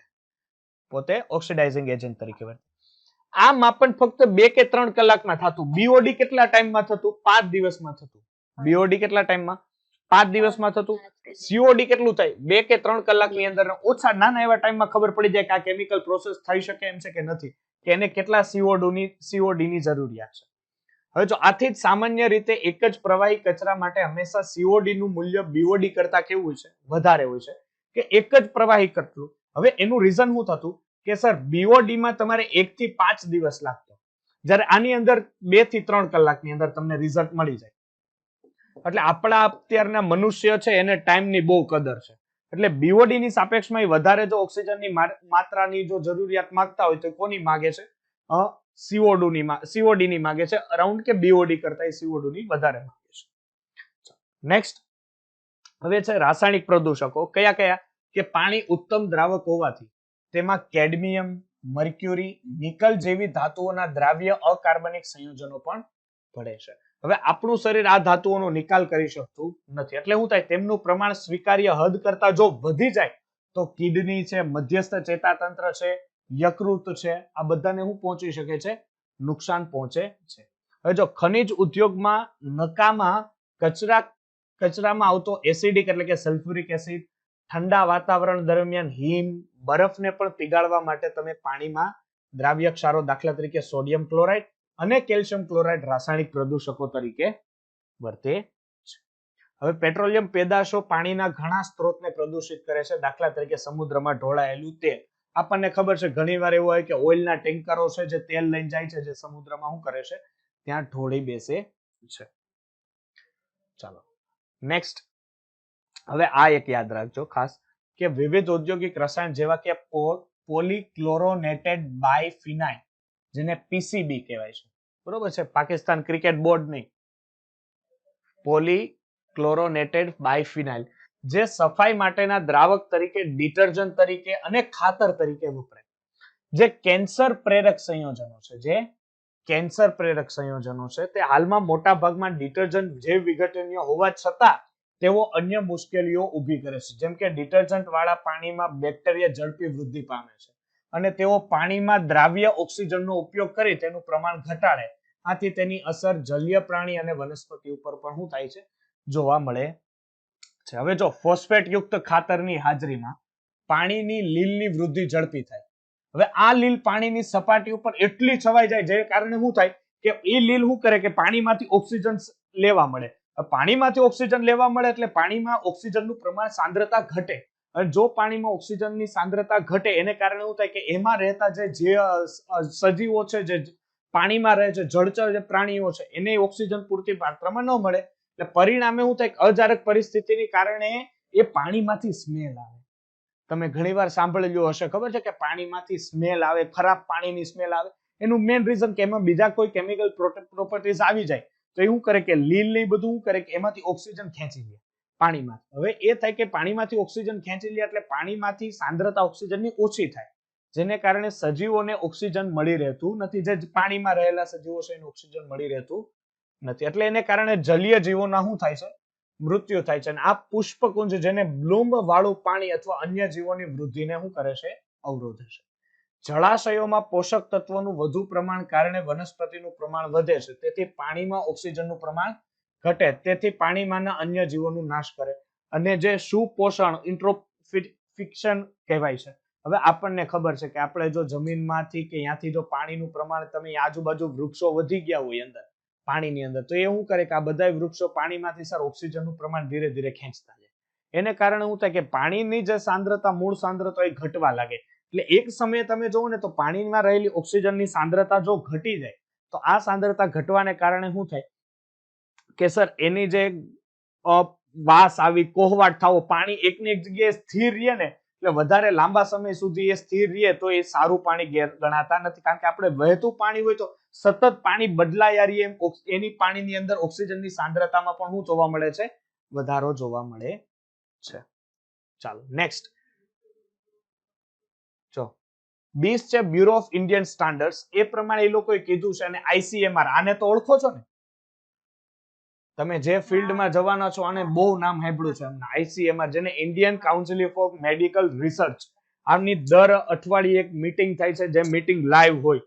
પોતે ઓક્સિડાઇઝિંગ એજન્ટ તરીકે વર્તે. આ માપન ફક્ત 2 કે 3 કલાકમાં થતું. બીઓડી કેટલા ટાઈમમાં થતું? 5 દિવસમાં થતું. બીઓડી કેટલા ટાઈમમાં? 5 દિવસમાં થતું. સીઓડી કેટલું થાય? 2 કે 3 કલાકની અંદર. ઓછા નાના એવા ટાઈમમાં ખબર પડી જાય કે આ કેમિકલ પ્રોસેસ થઈ શકે એમ છે કે નથી, કે એને કેટલા સીઓડી ની જરૂરિયાત છે. હવે જો આથી જ સામાન્ય રીતે એક જ પ્રવાહી કચરા માટે હંમેશા સીઓડી નું મૂલ્ય બીઓડી કરતા કેવું છે? વધારે હોય છે, કે એક જ પ્રવાહી કેટલું. હવે એનું રીઝન શું થતું કે સર બીઓડી માં તમારે 1 થી 5 દિવસ લાગતો, જ્યારે આની અંદર 2 થી 3 કલાકની અંદર તમને રિઝલ્ટ મળી જાય. એટલે આપણા અત્યારના મનુષ્ય છે એને ટાઈમની બહુ કદર છે. એટલે બીઓડી ની સાપેક્ષમાં વધારે જો ઓક્સિજનની માત્રાની જો જરૂરિયાત માંગતા હોય તો કોની માગે છે? સીઓડી ની માગે છે. અરાઉન્ડ કે બીઓડી કરતા સીઓડી ની વધારે માગે છે. નેક્સ્ટ હવે છે રાસાયણિક પ્રદૂષકો. કયા કયા? કે પાણી ઉત્તમ દ્રાવક હોવાથી તેમાં કેડમિયમ, મર્ક્યુરી, નિકલ જેવી ધાતુઓના દ્રાવ્ય અકાર્બનિક સંયોજનો પણ ભળે છે. હવે આપણું શરીર આ ધાતુઓનો નિકાલ કરી શકતું નથી, એટલે શું થાય? તેમનું પ્રમાણ સ્વીકાર્ય હદ કરતા જો વધી જાય તો કિડની છે, મધ્યસ્થ ચેતાતંત્ર છે, યકૃત છે, આ બધાને શું પહોંચી શકે છે? નુકસાન પહોંચે છે. હવે જો ખનિજ ઉદ્યોગમાં નકામા કચરામાં આવતો એસિડિક એટલે કે સલ્ફ્યુરિક એસિડ, ઠંડા વાતાવરણ દરમિયાન હિમ, બરફને પણ પીગાળવા માટે તમે પાણીમાં દ્રાવ્ય ક્ષારો, દાખલા તરીકે સોડિયમ ક્લોરાઇડ અને કેલ્શિયમ ક્લોરાઇડ રાસાયણિક પ્રદૂષકો તરીકે વર્તે છે. હવે પેટ્રોલિયમ પેદાશો પાણીના ઘણા સ્ત્રોતને પ્રદૂષિત કરે છે, દાખલા તરીકે સમુદ્રમાં ઢોળાયેલું તેલ. આપણને ખબર છે ઘણીવાર એવું હોય કે ઓઇલના ટેન્કરો છે જે તેલ લઈને જાય છે, જે સમુદ્રમાં શું કરે છે? ત્યાં ઢોળી બેસે છે. ચાલો નેક્સ્ટ. હવે આ એક યાદ રાખજો ખાસ, કે વિવિધ ઔદ્યોગિક રસાયણ જેવા કે પોલીક્લોરોનેટેડ બાયફિનાઇલ, જેને પીસીબી કહેવાય છે, બરોબર છે? પાકિસ્તાન ક્રિકેટ બોર્ડ નહીં, પોલીક્લોરોનેટેડ બાયફિનાઇલ, જે સફાઈ માટેના દ્રાવક તરીકે, ડિટર્જન્ટ તરીકે અને ખાતર તરીકે વપરાય. જે કેન્સર પ્રેરક સંયોજનો છે તે હાલમાં મોટા ભાગમાં ડિટર્જન્ટ જૈવ વિઘટનીય હોવા છતાં તેઓ અન્ય મુશ્કેલીઓ ઊભી કરે છે. જેમ કે ડિટર્જન્ટ વાળા પાણીમાં બેક્ટેરિયા ઝડપી વૃદ્ધિ પામે છે અને તેઓ પાણીમાં દ્રાવ્ય ઓક્સિજનનો ઉપયોગ કરી તેનું પ્રમાણ ઘટાડે. આથી તેની અસર જલીય પ્રાણી અને વનસ્પતિ ઉપર પણ શું થાય છે? જોવા મળે છે. હવે જો ફોસ્ફેટ યુક્ત ખાતરની હાજરીમાં પાણીની લીલની વૃદ્ધિ ઝડપી થાય. હવે આ લીલ પાણીની સપાટી ઉપર એટલી છવાઈ જાય, જે કારણે શું થાય કે એ લીલ શું કરે કે પાણીમાંથી ઓક્સિજન લેવા મળે. પાણીમાંથી ઓક્સિજન લેવા મળે એટલે પાણીમાં ઓક્સિજનનું પ્રમાણ, સાંદ્રતા ઘટે. અને જો પાણીમાં ઓક્સિજનની સાંદ્રતા ઘટે એને કારણે શું થાય કે એમાં રહેતા જે સજીવો છે, જે પાણીમાં રહે છે, જળચર જે પ્રાણીઓ છે, એને ઓક્સિજન પૂરતી માત્રામાં ન મળે. એટલે પરિણામે શું થાય? અજારક પરિસ્થિતિને કારણે એ પાણીમાંથી સ્મેલ આવે. તમે ઘણીવાર સાંભળેલું હશે, ખબર છે કે પાણીમાંથી સ્મેલ આવે, ખરાબ પાણીની સ્મેલ આવે. એનું મેઇન રીઝન કે એમાં બીજા કોઈ કેમિકલ પ્રોપર્ટીઝ આવી જાય તો એવું કરે કે લીલ ને બધું શું કરે કે એમાંથી ઓક્સિજન ખેંચી લે પાણીમાંથી. હવે એ થાય કે પાણીમાંથી ઓક્સિજન ખેંચી લે એટલે પાણીમાંથી સાંદ્રતા ઓક્સિજનની ઓછી થાય, જેને કારણે સજીવોને ઓક્સિજન મળી રહેતું નથી. જે પાણીમાં રહેલા સજીવો છે એને ઓક્સિજન મળી રહેતું નથી. એટલે એને કારણે જલીય જીવોના શું થાય છે? મૃત્યુ થાય છે. અને આ પુષ્પકુંજ, જેને બ્લૂમ વાળું પાણી અથવા અન્ય જીવોની વૃદ્ધિને શું કરે છે? અવરોધે છે. જળાશયોમાં પોષક તત્વોનું વધુ પ્રમાણ કારણે વનસ્પતિનું પ્રમાણ વધે છે, તેથી પાણીમાં ઓક્સિજનનું પ્રમાણ ઘટે, તેથી પાણીમાંના અન્ય જીવોનું નાશ કરે. અને જે સુપોષણ ઇન્ટ્રોફિક્શન કહેવાય છે. હવે આપણને ખબર છે કે આપણે જો જમીનમાંથી કે ત્યાંથી જો પાણીનું પ્રમાણ, તમે આજુબાજુ વૃક્ષો વધી ગયા હોય અંદર પાણીની અંદર, તો એ શું કરે કે આ બધા વૃક્ષો પાણીમાંથી સર ઓક્સિજનનું પ્રમાણ ધીરે ધીરે ખેંચતા જાય. એને કારણે શું થાય કે પાણીની જે સાંદ્રતા, મૂળ સાંદ્રતા એ ઘટવા લાગે. એટલે એક સમયે તમે જોવો ને તો પાણીમાં રહેલી ઓક્સિજનની સાંદ્રતા જો ઘટી જાય તો આ સાંદ્રતા ઘટવાને કારણે શું થાય કે સર એની જે વાસ આવી, કોહવાટ થાવો, પાણી એકની એક જગ્યાએ સ્થિર રહે ને, એટલે વધારે લાંબા સમય સુધી એ સ્થિર રહે તો એ સારું પાણી ગણાતા નથી. કારણ કે આપણે વહેતું પાણી હોય તો સતત પાણી બદલાય યાર એમ એની પાણીની અંદર ઓક્સિજનની સાંદ્રતામાં પણ શું જોવા મળે છે? વધારો જોવા મળે છે. ચાલો નેક્સ્ટ જો 20 છે બ્યુરો ઓફ ઇન્ડિયન સ્ટાન્ડર્ડ્સ એ પ્રમાણે એ લોકોએ કીધું છે અને આઈસીએમઆર આને તો ઓળખો છો ને તમે જે ફિલ્ડમાં જવાના છો આને બહુ નામ સાંભળ્યું છે એમને આઈસીએમઆર જેને Indian council of medical research આમની દર અઠવાડિયે એક મીટિંગ થાય છે જે મીટિંગ લાઈવ હોય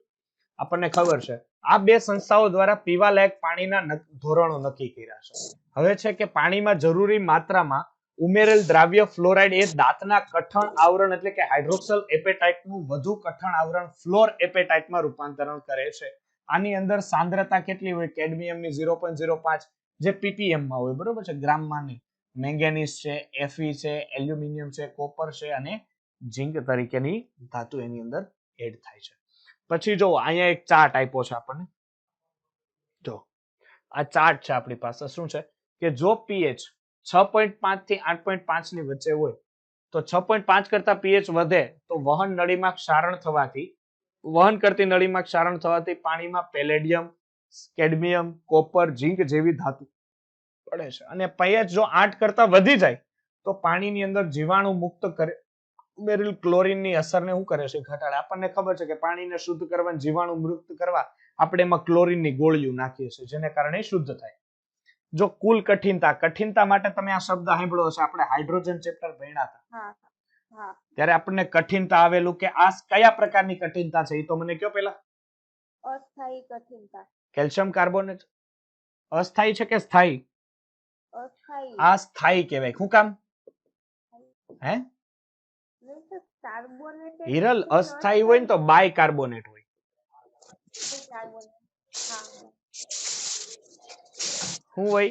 આપણને ખબર છે આ બે સંસ્થાઓ દ્વારા પીવાલાયક પાણીના ધોરણો નક્કી કર્યા છે હવે છે કે પાણીમાં જરૂરી માત્રામાં ઉમેરેલ દ્રાવ્ય ફ્લોરાઇડ એ દાંતના કઠણ આવરણ એટલે કે હાઇડ્રોક્સલ એપેટાઇટનું વધુ કઠણ આવરણ ફ્લોર એપેટાઇટમાં રૂપાંતરણ કરે છે આની અંદર સાંદ્રતા કેટલી હોય કેડમિયમની 0.05 જે ppm માં હોય બરોબર છે ગ્રામમાં નહીં મેંગેનીઝ છે Fe છે એલ્યુમિનિયમ છે કોપર છે અને ઝિંક તરીકેની ધાતુ એની અંદર એડ થાય છે પછી જો અહીંયા એક ચાર્ટ આપ્યો છે આપણને જો આ ચાર્ટ છે આપણી પાસે શું છે કે જો pH 6.5 થી 8.5 ની વચ્ચે હોય તો 6.5 કરતા pH વધે તો વહન નળીમાં ક્ષારણ થવાથી પાણીમાં પેલેડિયમ કેડમિયમ કોપર ઝિંક જેવી ધાતુ પડે છે અને pH જો 8 કરતા વધી જાય તો પાણીની અંદર જીવાણુ મુક્ત કરે ઉમેરેલ ક્લોરીનની અસરને શું કરે છે ઘટાડે આપણને ખબર છે કે પાણીને શુદ્ધ કરવા જીવાણુ મુક્ત કરવા આપણે એમાં ક્લોરીનની ગોળીઓ નાખીએ છીએ જેને કારણે શુદ્ધ થાય જો કુલ કઠિનતા માટે તમે આ શબ્દ સાંભળ્યો હશે આપણે હાઇડ્રોજન ચેપ્ટર ભણ્યા હતા ત્યારે આપણને કઠિનતા આવેલું કે આ કયા પ્રકારની કઠિનતા છે એ તો મને કયો પેલા અસ્થાયી કઠિનતા કેલ્શિયમ કાર્બોનેટ અસ્થાયી છે કે સ્થાયી અસ્થાયી આ સ્થાયી કહેવાય શું કામ હે કાર્બોનેટ હિરલ અસ્થાયી હોય ને તો બાય કાર્બોનેટ હોય શું હોય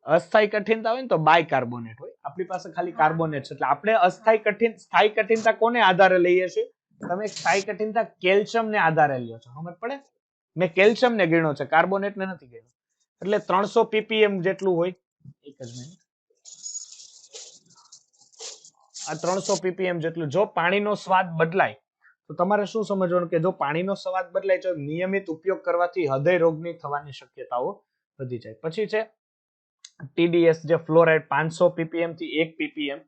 અસ્થાયી કઠિનતા હોય ને તો બાય કાર્બોનેટ હોય આપણી પાસે ખાલી કાર્બોનેટ છે એટલે આપણે સ્થાયી કઠિનતા કોને આધારે લઈએ છીએ તમે સ્થાયી કઠિનતા કેલ્શિયમ ને આધારે લ્યો છો સમજ પડે મેં કેલ્શિયમ ને ગણ્યો છે કાર્બોનેટ ને નથી ગણ્યો એટલે 300 ppm જેટલું હોય એક જ મિનિટ આ 300 ppm જેટલું જો પાણીનો સ્વાદ બદલાય તો તમારે શું સમજવાનું કે જો પાણીનો સ્વાદ બદલાય તો નિયમિત ઉપયોગ કરવાથી હૃદય રોગની થવાની શક્યતાઓ વધી જાય પછી છે TDS જે ફ્લોરાઇડ 500 ppm થી 1 ppm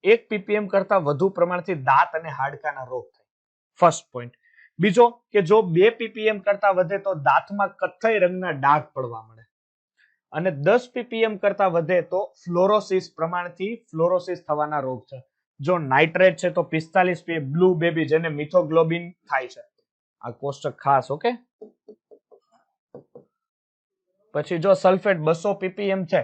1 ppm કરતા વધુ પ્રમાણથી દાંત અને હાડકાના રોગ થાય ફર્સ્ટ પોઈન્ટ બીજો કે જો 2 ppm કરતા વધે તો દાંતમાં કથ્થઈ રંગના ડાઘ પડવા મળે અને 10 ppm કરતા વધે તો ફ્લોરોસિસ થવાના રોગ છે જો નાઇટ્રેટ છે તો 45 બ્લુ બેબી જેને મિથોગ્લોબિન થાય છે આ કોષ્ટક ખાસ ઓકે પછી જો સલ્ફેટ 200 ppm છે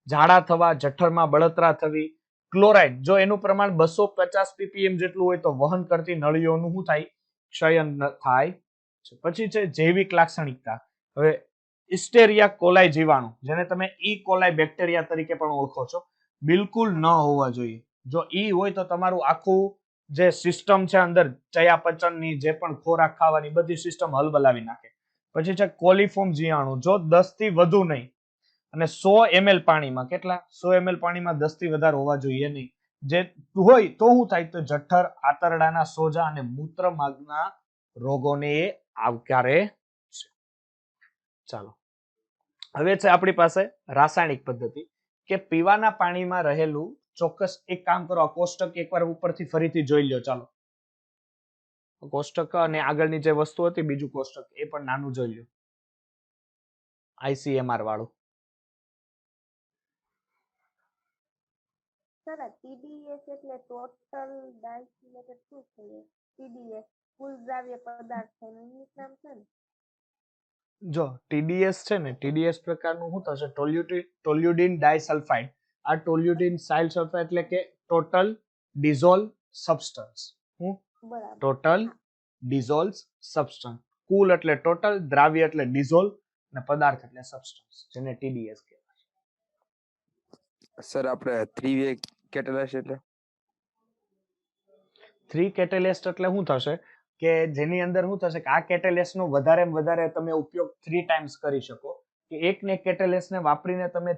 ઝાડા થવા જઠરમાં બળતરા થવી ક્લોરાઇડ જો એનું પ્રમાણ 250 ppm જેટલું હોય તો વહન કરતી નળીઓનું શું થાય ક્ષયન થાય પછી છે જૈવિક લાક્ષણિકતા હવે ઇસ્ટેરિયા કોલાઈ જીવાણુ જેને તમે ઈ કોલાઈ બેક્ટેરિયા તરીકે પણ ઓળખો છો બિલકુલ ન હોવા જોઈએ જો ઈ હોય તો તમારું આખું જે સિસ્ટમ છે અંદર ચયાપચયની જે પણ ખોરાક ખાવાની બધી સિસ્ટમ હલબલાવી નાખે પછી છે કોલિફોર્મ જીવાણુ જો 10 થી વધુ નહીં અને 100 ml પાણીમાં કેટલા 100 ml પાણીમાં 10 થી વધારે હોવા જોઈએ નહીં જે હોય તો શું થાય તો જઠર આંતરડાના સોજા અને મૂત્રમાર્ગના રોગોને એ આવકારે છે ચાલો હવે છે આપણી પાસે રાસાયણિક પદ્ધતિ કે પીવાના પાણીમાં રહેલું ચોક્કસ એક કામ કરો આ કોષ્ટક એકવાર ઉપરથી ફરીથી જોઈ લ્યો ચાલો કોષ્ટક અને આગળની જે વસ્તુ હતી બીજું કોષ્ટક એ પણ નાનું જોઈ લ્યો ICMR વાળું સર TDS એટલે ટોટલ ડાયસ્યુલેટેડ શું છે TDS કુલ દ્રાવ્ય પદાર્થ છે ઇંગ્લિશ નામ છે ને જો TDS છે ને TDS પ્રકારનું શું થશે ટોલ્યુડિન ડાયસલ્ફાઇડ આ ટોલ્યુડિન ડાયસલ્ફાઇડ એટલે કે ટોટલ ડિઝોલ્વ સબસ્ટન્સ હું બરાબર ટોટલ ડિઝોલ્વ સબસ્ટન્સ કુલ એટલે ટોટલ દ્રાવ્ય એટલે ડિઝોલ્વ અને પદાર્થ એટલે સબસ્ટન્સ જેને TDS કહેવાય સર આપણે 3-way કેટેલિસ્ટ એટલે 3 કેટેલિસ્ટ એટલે શું થશે કે જેની અંદર શું થશે કે આ કેટેલિસ્ટ નો વધારે તમે ઉપયોગ 3 ટાઈમ્સ કરી શકો કે એકને કેટેલિસ્ટ ને વાપરીને તમે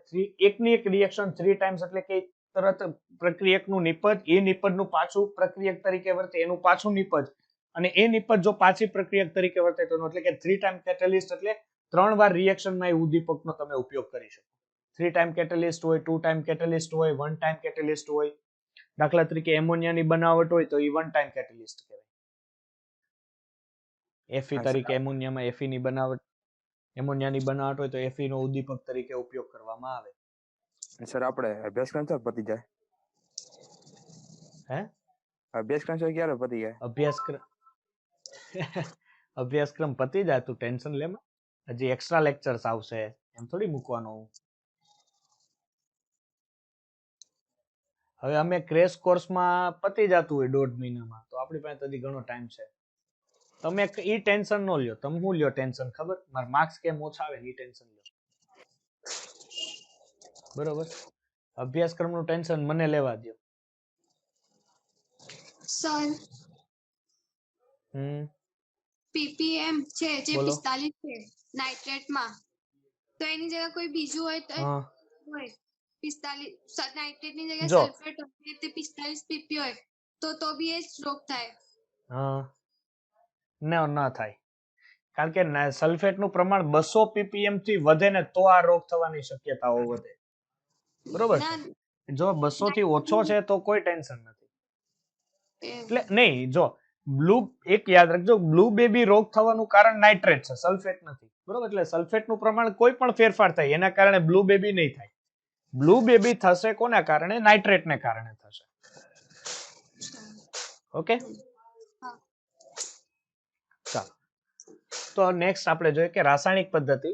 એકની એક રિએક્શન 3 ટાઈમ્સ એટલે કે તરત પ્રક્રિયકનું નિપજ એ નિપજનું પાછું પ્રક્રિયક તરીકે વર્તે એનું પાછું નિપજ અને એ નિપજ જો પાછી પ્રક્રિયક તરીકે વર્તે તો એટલે કે 3 ટાઈમ કેટેલિસ્ટ એટલે 3 વાર રિએક્શનમાં એ ઉદ્દીપકનો તમે ઉપયોગ કરી શકો. 3 ટાઈમ કેટેલિસ્ટ હોય, 2 ટાઈમ કેટેલિસ્ટ હોય, 1 ટાઈમ કેટેલિસ્ટ હોય. દાખલા તરીકે એમોનિયાની બનાવટ હોય તો એ 1 ટાઈમ કેટેલિસ્ટ કહેવાય. Fe તરીકે એમોનિયામાં Fe ની બનાવટ, એમોનિયાની બનાવટ હોય તો Fe નો ઉદ્દીપક તરીકે ઉપયોગ કરવામાં આવે. સર આપણે અભ્યાસક્રમ તો પતી જાય. હે? અભ્યાસક્રમ સર ક્યારે પતી જાય? અભ્યાસક્રમ પતી જાય, તું ટેન્શન લે માં. હજી એક્સ્ટ્રા લેક્ચર્સ આવશે, એમ થોડી મૂકવાનું. હવે અમે ક્રેશ કોર્સમાં પતી જતું હોય 1.5 મહિનામાં, તો આપણી પાસે હજી ઘણો ટાઈમ છે. તમે ઈ ટેન્શન ન લ્યો. તમે શું લ્યો ટેન્શન ખબર? મારા માર્ક્સ કેમ ઓછા આવે ઈ ટેન્શન લ્યો. બરોબર? અભ્યાસક્રમનું ટેન્શન મને લેવા દો. સર પીપીએમ છે જે બોલો. 45 છે નાઇટ્રેટમાં, તો એની જગ્યાએ કોઈ બીજું હોય તો હા હોય 45 નાઇટ્રેટની જગ્યાએ જો. સલ્ફેટ હોય તે 45 પીપી હોય તો બી એ જ રોગ થાય. હા ન થાય. કારણ કે સલ્ફેટનું પ્રમાણ 200 ppm થી વધે ને તો આ રોગ થવાની શક્યતાઓ વધે. બરોબર છે? જો 200 થી ઓછો છે તો કોઈ ટેન્શન નથી. એટલે નહીં, જો એક યાદ રાખજો, બ્લુ બેબી રોગ થવાનું કારણ નાઇટ્રેટ છે, સલ્ફેટ નથી. બરોબર? એટલે સલ્ફેટનું પ્રમાણ કોઈ પણ ફેરફાર થાય એના કારણે બ્લુ બેબી નહીં થાય. બ્લુ બેબી થશે કોના કારણે? નાઇટ્રેટને કારણે થશે. ઓકે? ચાલો. તો નેક્સ્ટ આપણે જોઈએ કે રાસાયણિક પદ્ધતિ,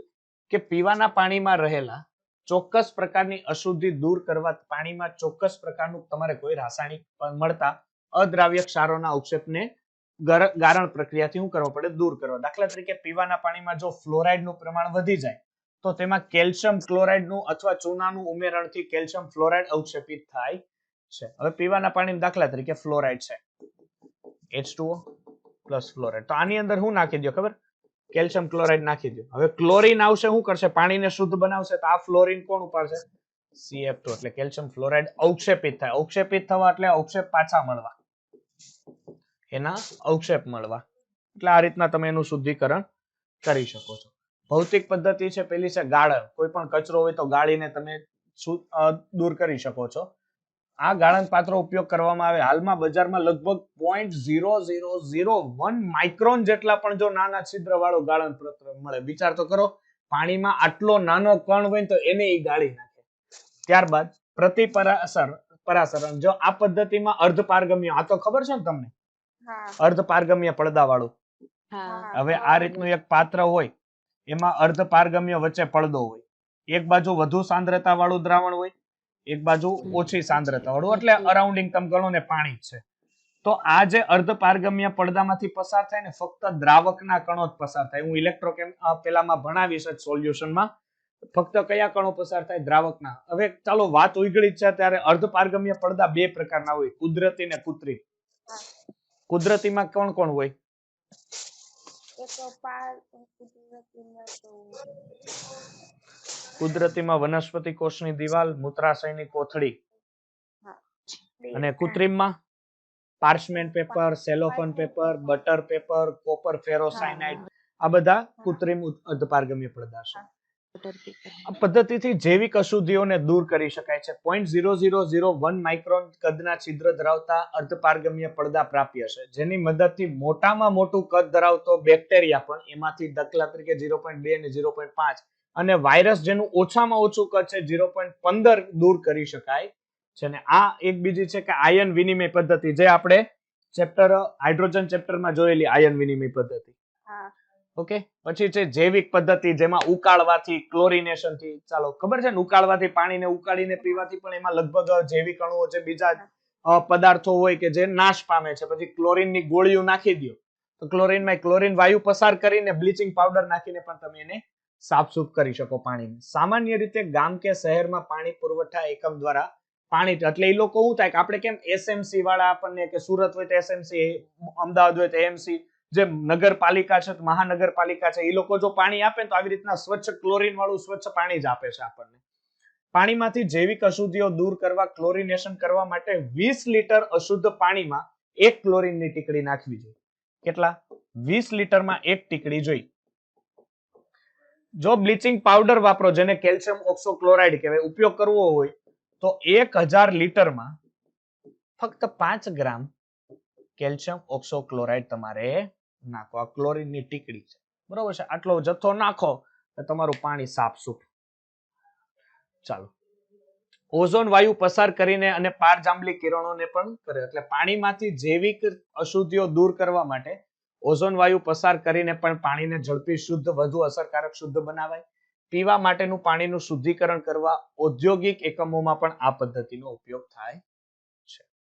કે પીવાના પાણીમાં રહેલા ચોક્કસ પ્રકારની અશુદ્ધિ દૂર કરવા પાણીમાં ચોક્કસ પ્રકારનું તમારે કોઈ રાસાયણિક મળતા અદ્રાવ્ય ક્ષારોના અવક્ષેપને ગારણ પ્રક્રિયાથી શું કરવો પડે? દૂર કરવા. દાખલા તરીકે પીવાના પાણીમાં જો ફ્લોરાઇડનું પ્રમાણ વધી જાય તો તેમાં કેલ્શિયમ ક્લોરાઇડનું અથવા ચૂનાનું ઉમેરણથી કેલ્શિયમ ફ્લોરાઇડ અવક્ષેપિત થાય છે. હવે પીવાના પાણીમાં દાખલા તરીકે ફ્લોરાઇડ છે, H2O પ્લસ ફ્લોરાઇડ, તો આની અંદર શું નાખી દો ખબર? કેલ્શિયમ ક્લોરાઇડ નાખી દો. હવે ક્લોરીન આવશે, શું કરશે? પાણીને શુદ્ધ બનાવશે. તો આ ફ્લોરીન કોણ ઉપાડશે? CF2, એટલે કેલ્શિયમ ફ્લોરાઇડ અવક્ષેપિત થાય. અવક્ષેપિત થવા એટલે અવક્ષેપ પાછા મળવા, એના અવક્ષેપ મળવા. એટલે આ રીતના તમે એનું શુદ્ધિકરણ કરી શકો છો. ભૌતિક પદ્ધતિ છે પેલી છે ગાળણ. કોઈ પણ કચરો હોય તો ગાળીને તમે દૂર કરી શકો છો. આ ગાળણ પાત્રો ઉપયોગ કરવામાં આવે. હાલમાં બજારમાં લગભગ 0.0001 માઇક્રોન જેટલા પણ જો નાના છિદ્ર વાળો ગાળણ પાત્ર મળે. વિચાર તો કરો, પાણીમાં આટલો નાનો કણ હોય તો એને ઈ ગાળી નાખે. ત્યારબાદ પરાસરણ. જો આ પદ્ધતિમાં અર્ધપારગમ્ય, આ તો ખબર છે ને તમને? અર્ધપારગમ્ય પડદા વાળું. હવે આ રીતનું એક પાત્ર હોય, એમાં અર્ધપારગમ્ય વચ્ચે પડદો હોય. એક બાજુ વધુ સાંદ્રતા વાળું દ્રાવણ હોય, એક બાજુ ઓછી સાંદ્રતા વાળું, એટલે અરાઉન્ડિંગ તમે ગણો ને પાણી જ છે. તો આ જે અર્ધપારગમ્ય પડદામાંથી પસાર થાય ને, ફક્ત દ્રાવકના કણો જ પસાર થાય. હું ઇલેક્ટ્રોકેમ પેલામાં ભણાવીશ સોલ્યુશનમાં. ફક્ત કયા કણો પસાર થાય? દ્રાવકના. હવે ચાલો વાત ઉઘડી છે ત્યારે અર્ધપારગમ્ય પડદા બે પ્રકારના હોય, કુદરતી ને કૃત્રિમ. કુદરતીમાં કોણ કોણ હોય? કુદરતીમાં વનસ્પતિ કોષની દિવાલ, મૂત્રાશયની કોથળી. અને કૃત્રિમમાં parchment paper, cellophane paper, butter paper, copper ferrocyanide. આ બધા કૃત્રિમ અર્ધપારગમ્ય પડદા છે. આ પદ્ધતિથી જૈવિક અશુદ્ધિઓને દૂર કરી શકાય છે. 0.0001 માઇક્રોન કદના છિદ્ર ધરાવતા અર્ધપારગમ્ય પડદા પ્રાપ્ય છે, જેની મદદથી મોટામાં મોટું કદ ધરાવતો બેક્ટેરિયા પણ એમાંથી દાખલા તરીકે 0.2 અને 0.5 અને વાયરસ જેનું ઓછામાં ઓછું કદ છે 0.15 દૂર કરી શકાય છે. ને આ એક બીજી છે કે આયન વિનિમય પદ્ધતિ, જે આપણે હાઇડ્રોજન ચેપ્ટરમાં જોયેલી આયન વિનિમય પદ્ધતિ. ઓકે. પછી છે જૈવિક પદ્ધતિ, જેમાં ઉકાળવાથી, ક્લોરિનેશન થી, ચાલો ખબર છે ને, ઉકાળવાથી, પાણીને ઉકાળીને પીવાથી પણ એમાં લગભગ જૈવિક અણુઓ છે, બીજા પદાર્થો હોય કે જે નાશ પામે છે. પછી ક્લોરીનની ગોળીઓ નાખી દો તો ક્લોરીનમાં ક્લોરીન વાયુ પસાર કરીને બ્લીચિંગ પાવડર નાખીને પણ તમે એને સાફસૂફ કરી શકો પાણીને. સામાન્ય રીતે ગામ કે શહેરમાં પાણી પુરવઠા એકમ દ્વારા પાણી, એટલે એ લોકો શું થાય કે આપણે કેમ એસએમસી વાળા, આપણને કે સુરત હોય તો એસએમસી, અમદાવાદ હોય તો એમસી, જે નગરપાલિકા છે, મહાનગરપાલિકા છે, એ લોકો જો પાણી આપે તો આવી રીતના સ્વચ્છ ક્લોરીન વાળું સ્વચ્છ પાણી જ આપે છે આપણને. પાણીમાંથી જૈવિક અશુદ્ધિઓ દૂર કરવા, ક્લોરિનેશન કરવા માટે 20 લીટર અશુદ્ધ પાણીમાં 1 ક્લોરીનની ટીકડી નાખવી જોઈએ. કેટલા 20 લીટરમાં એક ટીકડી જોઈ. જો બ્લીચિંગ પાવડર વાપરો જેને કેલ્શિયમ ઓક્સોક્લોરાઇડ કહેવાય ઉપયોગ કરવો હોય તો 1000 લીટરમાં ફક્ત 5 ગ્રામ કેલ્શિયમ ઓક્સોક્લોરાઇડ તમારે નાખો. આ ક્લોરીનની ટીકડી છે બરોબર છે. આટલો જથ્થો નાખો તો તમારું પાણી સાફસૂફ. ચાલો, ઓઝોન વાયુ પસાર કરીને અને પારજાંબલી કિરણોને પણ કરે એટલે પાણીમાંથી જૈવિક અશુદ્ધિઓ દૂર કરવા માટે ઓઝોન વાયુ પસાર કરીને પણ પાણીને ઝડપી શુદ્ધ વધુ અસરકારક શુદ્ધ બનાવાય. પીવા માટેનું પાણીનું શુદ્ધિકરણ કરવા ઔદ્યોગિક એકમોમાં પણ આ પદ્ધતિનો ઉપયોગ થાય